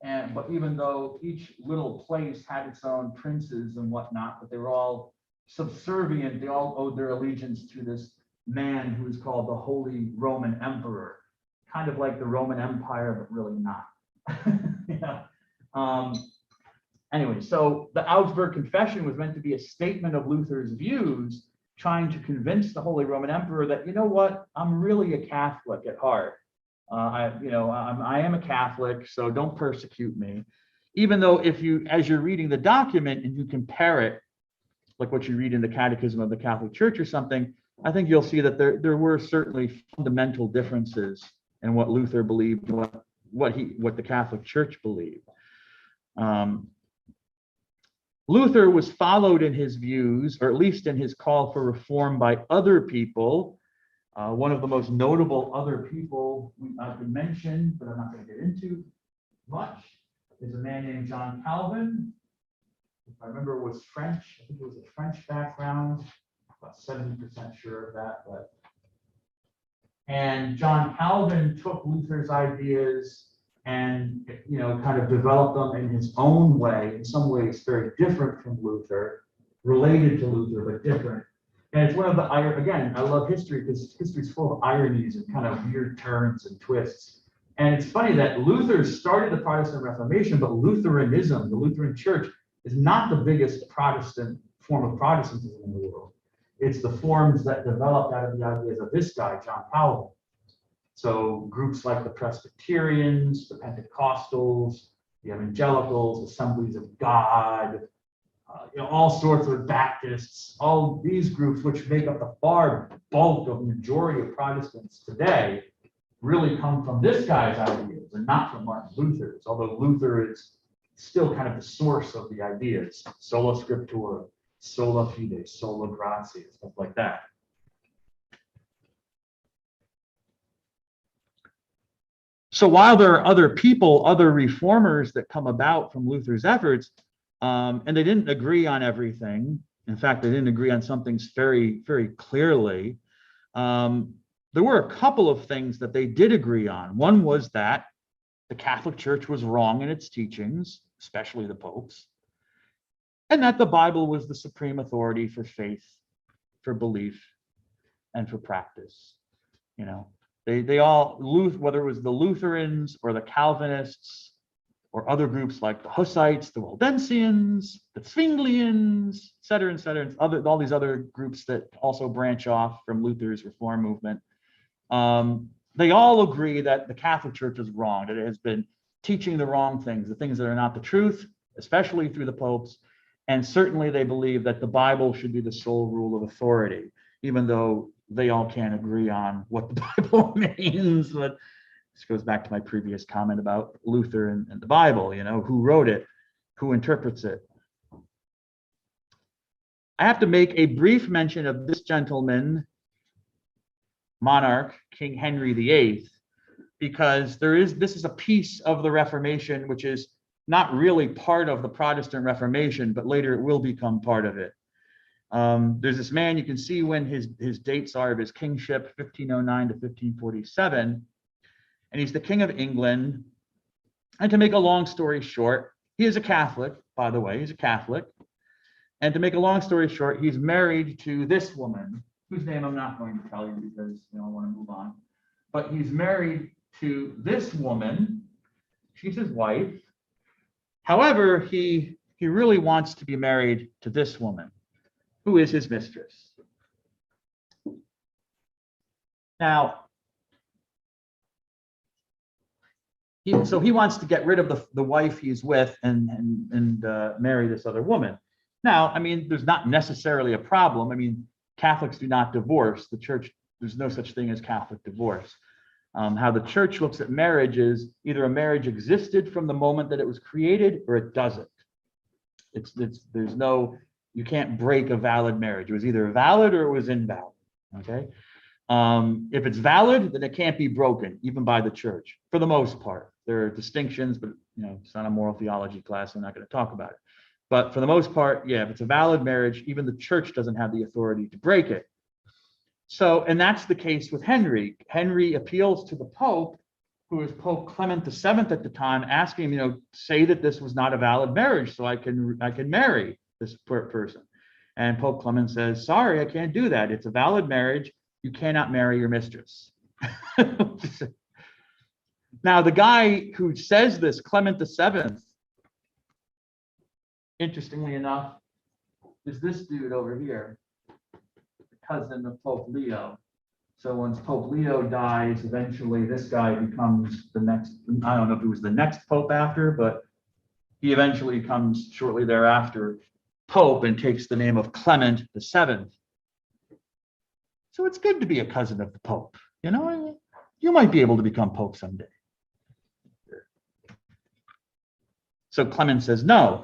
but even though each little place had its own princes and whatnot, but they were all subservient. They all owed their allegiance to this man who is called the Holy Roman Emperor, kind of like the Roman Empire, but really not. Anyway, so the Augsburg Confession was meant to be a statement of Luther's views, trying to convince the Holy Roman Emperor that, you know what, I'm really a Catholic at heart. I am a Catholic, so don't persecute me. Even though as you're reading the document and you compare it, like what you read in the Catechism of the Catholic Church or something, I think you'll see that there were certainly fundamental differences in what Luther believed, what the Catholic Church believed. Luther was followed in his views, or at least in his call for reform, by other people. One of the most notable other people I've been mentioned, but I'm not going to get into much, is a man named John Calvin. If I remember, was French. I think it was a French background. About 70% sure of that. And John Calvin took Luther's ideas and kind of developed them in his own way, in some ways very different from Luther, related to Luther, but different. And it's one of the, again, I love history because history's full of ironies and kind of weird turns and twists. And it's funny that Luther started the Protestant Reformation, but Lutheranism, the Lutheran Church, is not the biggest Protestant form of Protestantism in the world. It's the forms that developed out of the ideas of this guy, John Calvin. So groups like the Presbyterians, the Pentecostals, the Evangelicals, Assemblies of God, all sorts of Baptists, all these groups, which make up the far bulk of majority of Protestants today, really come from this guy's ideas and not from Martin Luther's, although Luther is still kind of the source of the ideas, sola scriptura, sola fide, sola gratia, stuff like that. So while there are other people, other reformers that come about from Luther's efforts, and they didn't agree on everything. In fact, they didn't agree on some things very, very clearly. There were a couple of things that they did agree on. One was that the Catholic Church was wrong in its teachings, especially the popes, and that the Bible was the supreme authority for faith, for belief, and for practice. They all, whether it was the Lutherans or the Calvinists or other groups like the Hussites, the Waldensians, the Zwinglians, et cetera, and all these other groups that also branch off from Luther's Reform movement. They all agree that the Catholic Church is wrong, that it has been teaching the wrong things, the things that are not the truth, especially through the popes. And certainly they believe that the Bible should be the sole rule of authority, even though they all can't agree on what the Bible means. But this goes back to my previous comment about Luther and the Bible, who wrote it, who interprets it. I have to make a brief mention of this gentleman, monarch, King Henry VIII, because this is a piece of the Reformation, which is not really part of the Protestant Reformation, but later it will become part of it. There's this man, you can see when his dates are of his kingship, 1509 to 1547, and he's the King of England. And to make a long story short, he is a Catholic, by the way, he's a Catholic. And to make a long story short, he's married to this woman, whose name I'm not going to tell you because I want to move on. But he's married to this woman. She's his wife. However, he really wants to be married to this woman, who is his mistress. Now, so he wants to get rid of the wife he's with and marry this other woman. Now, there's not necessarily a problem. Catholics do not divorce. The church, there's no such thing as Catholic divorce. How the church looks at marriage is either a marriage existed from the moment that it was created or it doesn't. There's no, you can't break a valid marriage. It was either valid or it was invalid, okay? If it's valid, then it can't be broken, even by the church, for the most part. There are distinctions, but it's not a moral theology class, I'm not going to talk about it. But for the most part, yeah, if it's a valid marriage, even the church doesn't have the authority to break it. So, and that's the case with Henry. Henry appeals to the Pope, who is Pope Clement VII at the time, asking him, say that this was not a valid marriage so I can marry this person. And Pope Clement says, sorry, I can't do that. It's a valid marriage. You cannot marry your mistress. Now, the guy who says this, Clement VII, interestingly enough, is this dude over here, the cousin of Pope Leo. So once Pope Leo dies, eventually this guy becomes the next, I don't know if it was the next Pope after, but he eventually comes shortly thereafter Pope and takes the name of Clement VII. So it's good to be a cousin of the Pope. You might be able to become Pope someday. So Clement says no.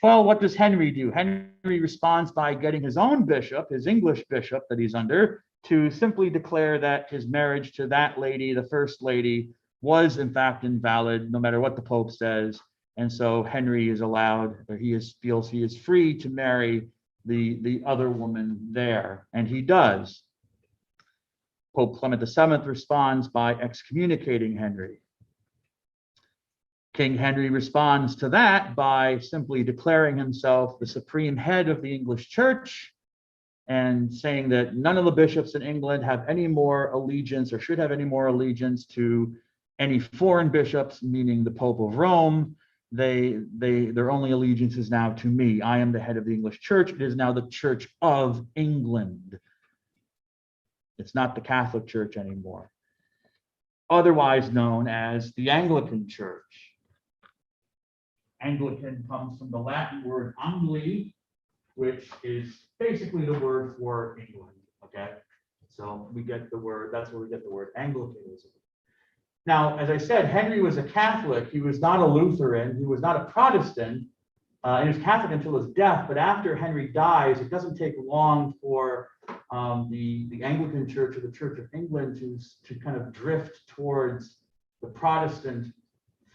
Well, what does Henry do? Henry responds by getting his own bishop, his English bishop that he's under, to simply declare that his marriage to that lady, the first lady, was in fact invalid, no matter what the Pope says. And so Henry is allowed, or feels he is free to marry the other woman there, and he does. Pope Clement VII responds by excommunicating Henry. King Henry responds to that by simply declaring himself the supreme head of the English Church and saying that none of the bishops in England have any more allegiance or should have any more allegiance to any foreign bishops, meaning the Pope of Rome. Their only allegiance is now to me. I am the head of the English Church. It is now the Church of England. It's not the Catholic Church anymore, otherwise known as the Anglican Church. Anglican comes from the Latin word angli, which is basically the word for England, okay? So we get the word, that's where we get the word Anglicanism. Now, as I said, Henry was a Catholic. He was not a Lutheran. He was not a Protestant. And he was Catholic until his death. But after Henry dies, it doesn't take long for the Anglican Church or the Church of England to kind of drift towards the Protestant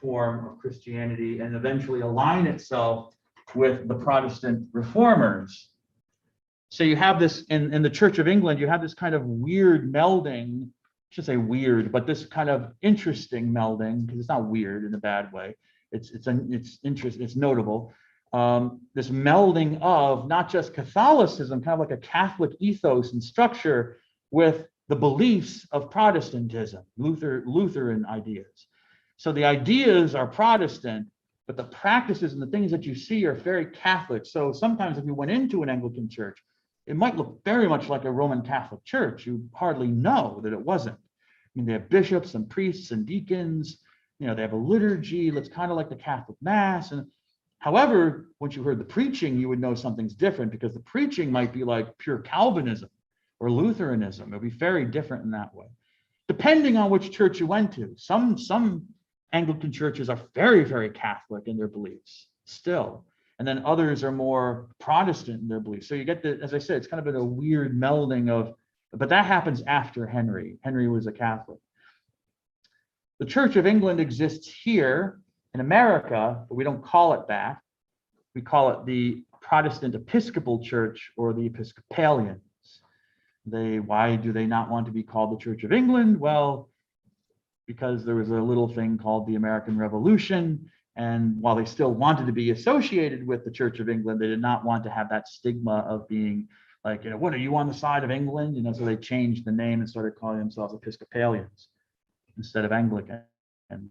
form of Christianity and eventually align itself with the Protestant reformers. So you have this in the Church of England, you have this kind of weird melding. I should say weird, but this kind of interesting melding, because it's not weird in a bad way. It's interesting, it's notable. This melding of not just Catholicism, kind of like a Catholic ethos and structure, with the beliefs of Protestantism, Lutheran ideas. So the ideas are Protestant, but the practices and the things that you see are very Catholic. So sometimes if you went into an Anglican church, it might look very much like a Roman Catholic church. You hardly know that it wasn't. I mean, they have bishops and priests and deacons. You know, they have a liturgy that's kind of like the Catholic Mass. And however, once you heard the preaching, you would know something's different, because the preaching might be like pure Calvinism or Lutheranism. It'll be very different in that way, depending on which church you went to. Some Anglican churches are very, very Catholic in their beliefs still. And then others are more Protestant in their beliefs. So you get the, as I said, it's kind of been a weird melding of, but that happens after Henry. Henry was a Catholic. The Church of England exists here in America, but we don't call it that. We call it the Protestant Episcopal Church, or the Episcopalians. Why do they not want to be called the Church of England? Well, because there was a little thing called the American Revolution. And while they still wanted to be associated with the Church of England, they did not want to have that stigma of being like, you know, what, are you on the side of England? You know, so they changed the name and started calling themselves Episcopalians instead of Anglican. And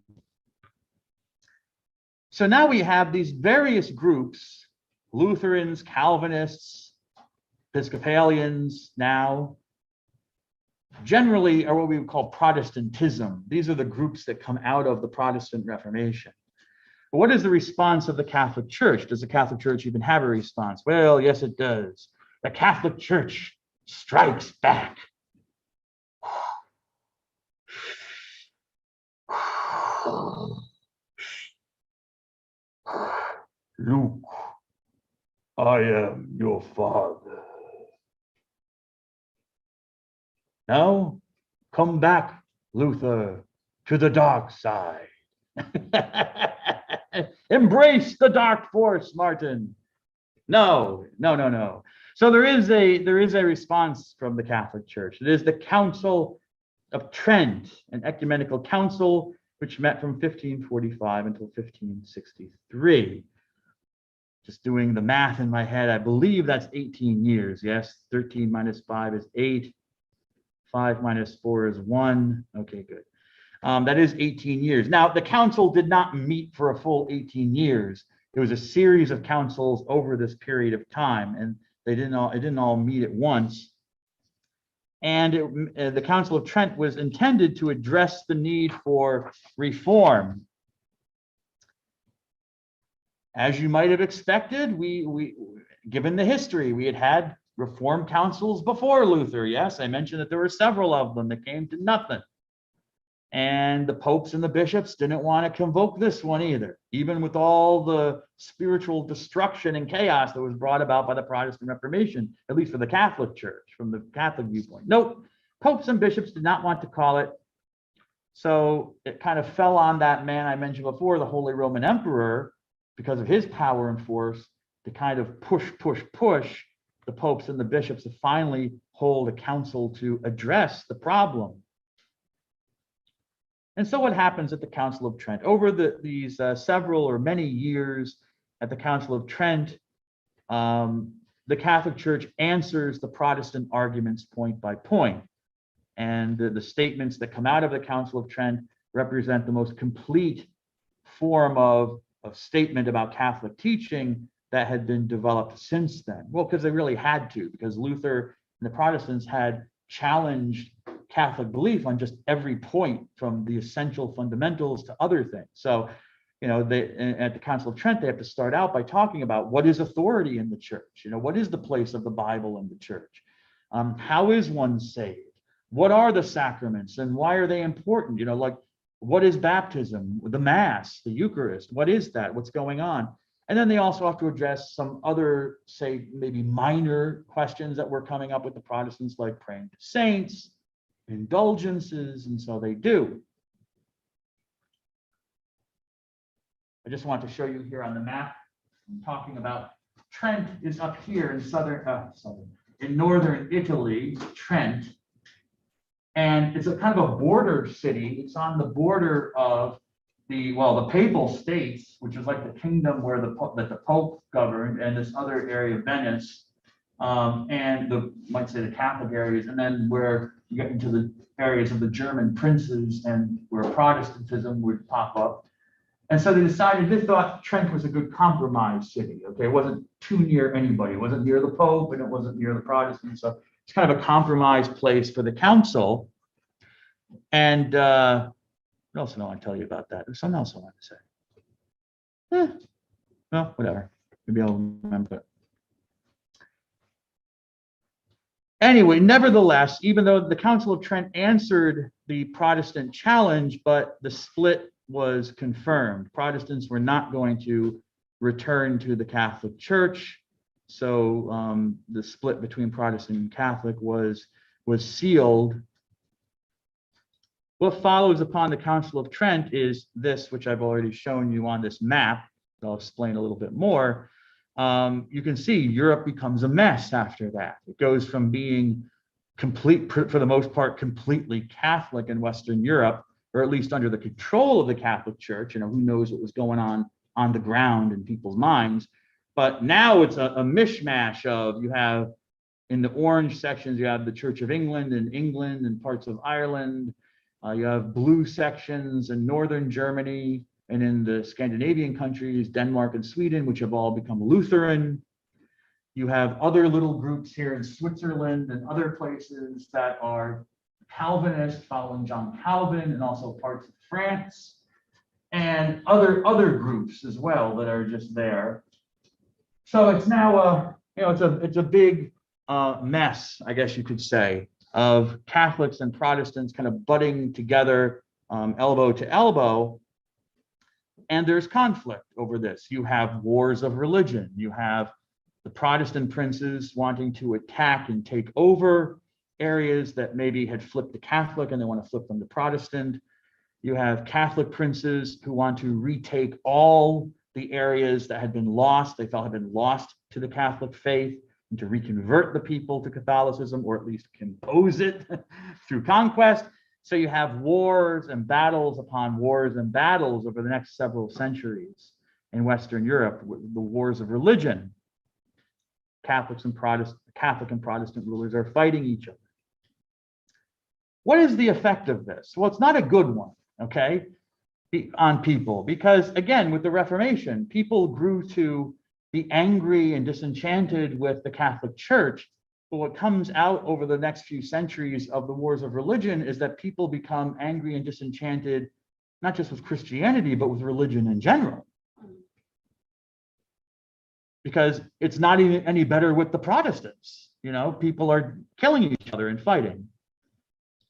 so now we have these various groups, Lutherans, Calvinists, Episcopalians now, generally are what we would call Protestantism. These are the groups that come out of the Protestant Reformation. But what is the response of the Catholic Church? Does the Catholic Church even have a response? Well, yes, it does. The Catholic Church strikes back. Luke, I am your father. Now, come back, Luther, to the dark side. Embrace the dark force, Martin. No. So there is a response from the Catholic Church. It is the Council of Trent, an ecumenical council which met from 1545 until 1563. Just doing the math in my head, I believe that's 18 years. Yes, 13 minus 5 is 8. 5 minus 4 is 1. Okay, good. That is 18 years. Now, the council did not meet for a full 18 years. It was a series of councils over this period of time, and it didn't all meet at once. And the Council of Trent was intended to address the need for reform. As you might have expected, given the history, we had reform councils before Luther. Yes, I mentioned that there were several of them that came to nothing. And the popes and the bishops didn't want to convoke this one either, even with all the spiritual destruction and chaos that was brought about by the Protestant Reformation, at least for the Catholic Church, from the Catholic viewpoint. Nope, popes and bishops did not want to call it. So it kind of fell on that man I mentioned before, the Holy Roman Emperor, because of his power and force, to kind of push the popes and the bishops to finally hold a council to address the problem. And so what happens at the Council of Trent? Over these several or many years at the Council of Trent, the Catholic Church answers the Protestant arguments point by point. And the statements that come out of the Council of Trent represent the most complete form of statement about Catholic teaching that had been developed since then. Well, because they really had to, because Luther and the Protestants had challenged Catholic belief on just every point, from the essential fundamentals to other things. So, at the Council of Trent, they have to start out by talking about what is authority in the church. What is the place of the Bible in the church? How is one saved? What are the sacraments and why are they important? Like, what is baptism, the Mass, the Eucharist? What is that? What's going on? And then they also have to address some other, say, maybe minor questions that were coming up with the Protestants, like praying to saints, indulgences, and so they do. I just want to show you here on the map, I'm talking about Trent is up here in northern Italy, Trent. And it's a kind of a border city. It's on the border of the Papal States, which is like the kingdom where the Pope governed, and this other area, Venice, and might say the Catholic areas, and then where you get into the areas of the German princes and where Protestantism would pop up. And so they thought Trent was a good compromise city. Okay, it wasn't too near anybody. It wasn't near the Pope and it wasn't near the Protestants. So it's kind of a compromise place for the council. And what else do I want to tell you about that? There's something else I want to say. Well, whatever. Maybe I'll remember it. Anyway, nevertheless, even though the Council of Trent answered the Protestant challenge, but the split was confirmed. Protestants were not going to return to the Catholic Church. So the split between Protestant and Catholic was sealed. What follows upon the Council of Trent is this, which I've already shown you on this map. I'll explain a little bit more. You can see Europe becomes a mess after that. It goes from being for the most part, completely Catholic in Western Europe, or at least under the control of the Catholic Church. Who knows what was going on the ground in people's minds. But now it's a mishmash of, you have in the orange sections, you have the Church of England and parts of Ireland. You have blue sections in northern Germany, and in the Scandinavian countries, Denmark and Sweden, which have all become Lutheran. You have other little groups here in Switzerland and other places that are Calvinist, following John Calvin, and also parts of France, and other groups as well that are just there. So it's now it's a big mess, I guess you could say, of Catholics and Protestants kind of butting together, elbow to elbow. And there's conflict over this. You have wars of religion. You have the Protestant princes wanting to attack and take over areas that maybe had flipped to Catholic and they want to flip them to Protestant. You have Catholic princes who want to retake all the areas that had been lost, they felt had been lost to the Catholic faith, and to reconvert the people to Catholicism, or at least compose it through conquest. So you have wars and battles upon wars and battles over the next several centuries in Western Europe, the wars of religion. Catholic and Protestant rulers are fighting each other. What is the effect of this? Well, it's not a good one, okay, on people, because again, with the Reformation, people grew to be angry and disenchanted with the Catholic Church. But what comes out over the next few centuries of the wars of religion is that people become angry and disenchanted, not just with Christianity, but with religion in general. Because it's not even any better with the Protestants. People are killing each other and fighting.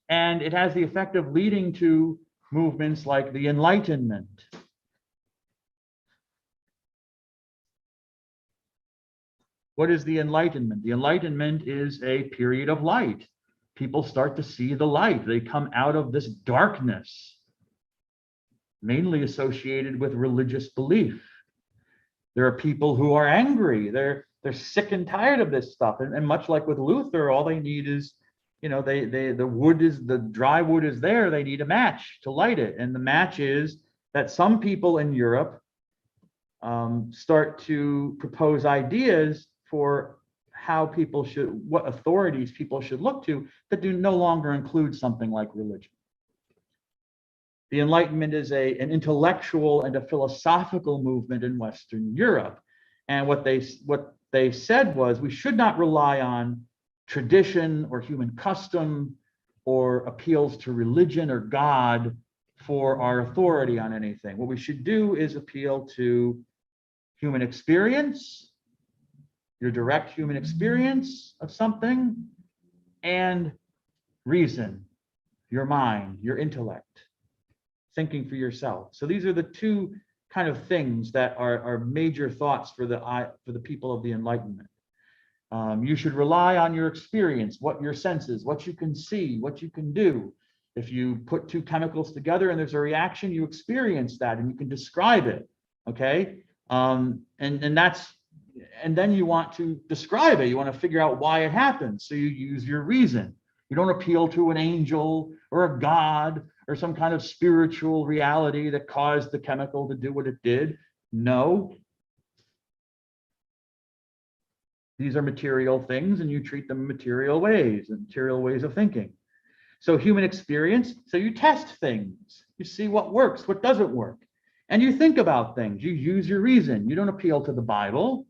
And it has the effect of leading to movements like the Enlightenment. What is the Enlightenment? The Enlightenment is a period of light. People start to see the light. They come out of this darkness, mainly associated with religious belief. There are people who are angry. They're sick and tired of this stuff. And much like with Luther, all they need is, the dry wood is there. They need a match to light it. And the match is that some people in Europe start to propose ideas for what authorities people should look to that do no longer include something like religion. The Enlightenment is an intellectual and a philosophical movement in Western Europe. And what they said was we should not rely on tradition or human custom or appeals to religion or God for our authority on anything. What we should do is appeal to human experience, your direct human experience of something, and reason, your mind, your intellect, thinking for yourself. So these are the two kind of things that are major thoughts for the people of the Enlightenment. You should rely on your experience, what your senses, what you can see, what you can do. If you put two chemicals together and there's a reaction, you experience that and you can describe it. Okay, and then you want to describe it. You want to figure out why it happened. So you use your reason. You don't appeal to an angel or a god or some kind of spiritual reality that caused the chemical to do what it did. No. These are material things and you treat them in material ways and material ways of thinking. So human experience, so you test things. You see what works, what doesn't work. And you think about things. You use your reason. You don't appeal to the Bible.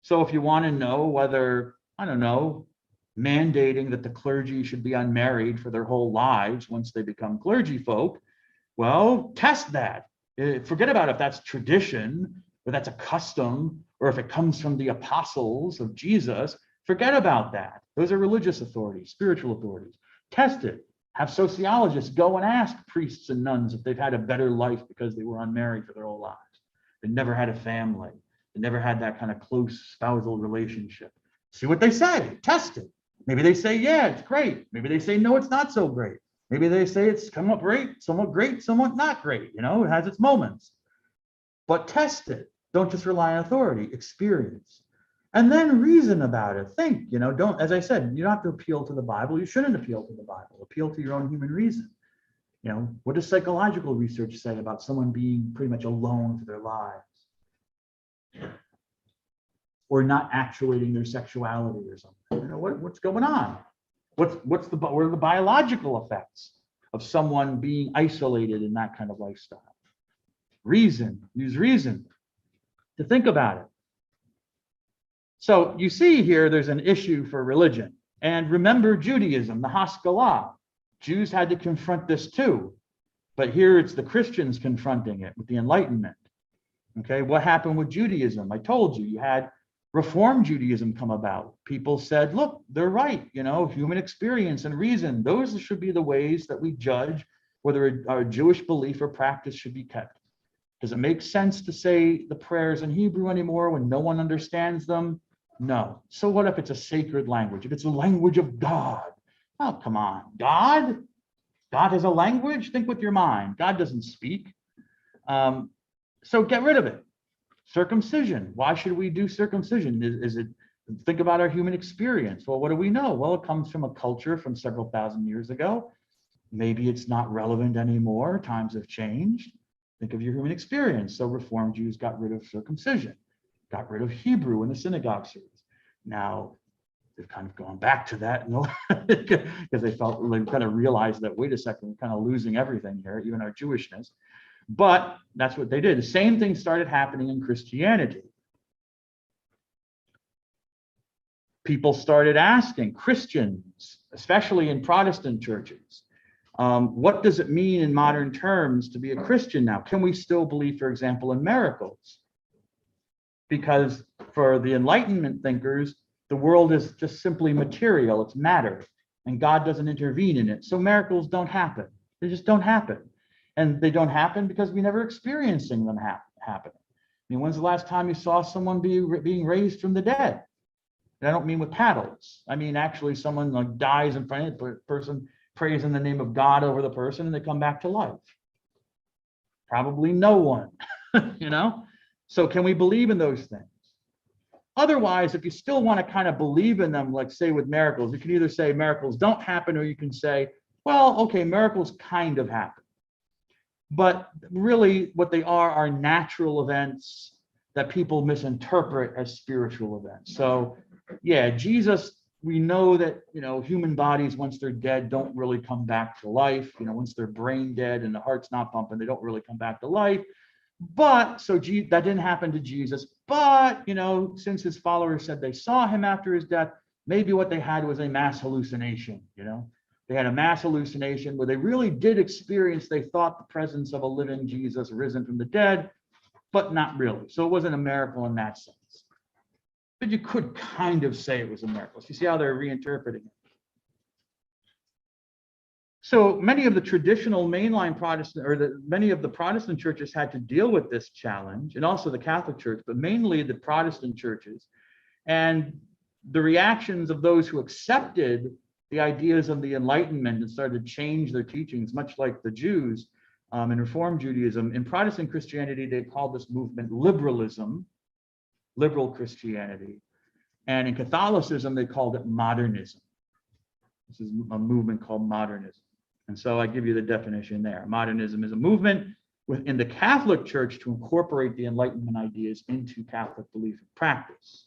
So if you want to know whether, I don't know, mandating that the clergy should be unmarried for their whole lives once they become clergy folk, well, test that. Forget about if that's tradition or that's a custom or if it comes from the apostles of Jesus. Forget about that. Those are religious authorities, spiritual authorities. Test it. Have sociologists go and ask priests and nuns if they've had a better life because they were unmarried for their whole lives. They never had a family. They never had that kind of close spousal relationship. See what they say. Test it. Maybe they say, yeah, it's great. Maybe they say, no, it's not so great. Maybe they say it's somewhat great, somewhat not great. You know, it has its moments. But test it. Don't just rely on authority. Experience. And then reason about it. Think, you know, don't, as I said, you don't have to appeal to the Bible. You shouldn't appeal to the Bible. Appeal to your own human reason. You know, what does psychological research say about someone being pretty much alone for their lives? Or not actuating their sexuality or something? You know, what's going on? What are the biological effects of someone being isolated in that kind of lifestyle? Reason, use reason to think about it. So you see here, there's an issue for religion. And remember Judaism, the Haskalah. Jews had to confront this too. But here it's the Christians confronting it with the Enlightenment. Okay, what happened with Judaism? I told you, you had Reform Judaism come about. People said, look, they're right. You know, human experience and reason, those should be the ways that we judge whether our Jewish belief or practice should be kept. Does it make sense to say the prayers in Hebrew anymore when no one understands them? No. So what if it's a sacred language? If it's a language of God? Oh, come on. God? God has a language? Think with your mind. God doesn't speak. So get rid of it. Circumcision. Why should we do circumcision? Is it, think about our human experience. Well, what do we know? Well, it comes from a culture from several thousand years ago. Maybe it's not relevant anymore. Times have changed. Think of your human experience. So Reformed Jews got rid of circumcision, got rid of Hebrew in the synagogue service. Now they've kind of gone back to that because they kind of realized that, wait a second, we're kind of losing everything here, even our Jewishness. But that's what they did. The same thing started happening in Christianity. People started asking, Christians, especially in Protestant churches, what does it mean in modern terms to be a Christian now? Can we still believe, for example, in miracles? Because for the Enlightenment thinkers, the world is just simply material, it's matter, and God doesn't intervene in it. So miracles don't happen. They just don't happen. And they don't happen because we never experiencing them happening. I mean, when's the last time you saw someone being raised from the dead? And I don't mean with paddles. I mean, actually someone like dies in front of the person, prays in the name of God over the person, and they come back to life. Probably no one, you know? So can we believe in those things? Otherwise, if you still want to kind of believe in them, like say with miracles, you can either say miracles don't happen, or you can say, well, okay, miracles kind of happen. But really what they are natural events that people misinterpret as spiritual events. So yeah, Jesus, we know that, human bodies, once they're dead, don't really come back to life. Once they're brain dead and the heart's not pumping, they don't really come back to life. But that didn't happen to Jesus. But, since his followers said they saw him after his death, maybe what they had was a mass hallucination. They had a mass hallucination where they really did experience, they thought, the presence of a living Jesus risen from the dead, but not really. So it wasn't a miracle in that sense. But you could kind of say it was a miracle. So you see how they're reinterpreting it. So many of the traditional mainline Protestant, many of the Protestant churches had to deal with this challenge, and also the Catholic Church, but mainly the Protestant churches. And the reactions of those who accepted the ideas of the Enlightenment and started to change their teachings, much like the Jews in Reform Judaism. In Protestant Christianity, they called this movement liberalism, liberal Christianity. And in Catholicism, they called it modernism. This is a movement called modernism. And so I give you the definition there. Modernism is a movement within the Catholic Church to incorporate the Enlightenment ideas into Catholic belief and practice.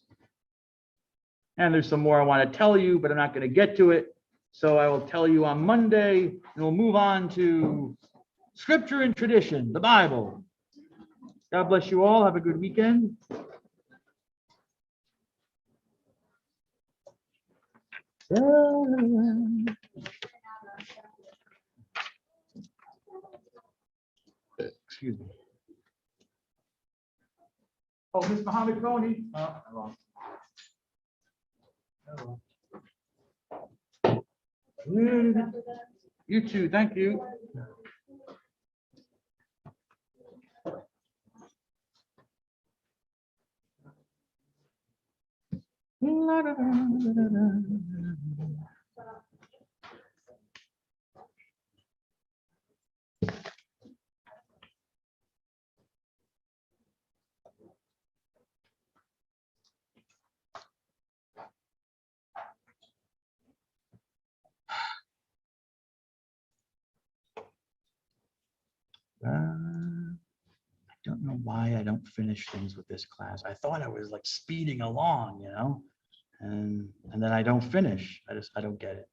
And there's some more I want to tell you, but I'm not going to get to it. So I will tell you on Monday, and we'll move on to Scripture and Tradition, the Bible. God bless you all. Have a good weekend. Excuse me. Oh, Miss Muhammad Kony. Oh, I lost. You too. Thank you. I don't know why I don't finish things with this class. I thought I was like speeding along, and then I don't finish. I don't get it.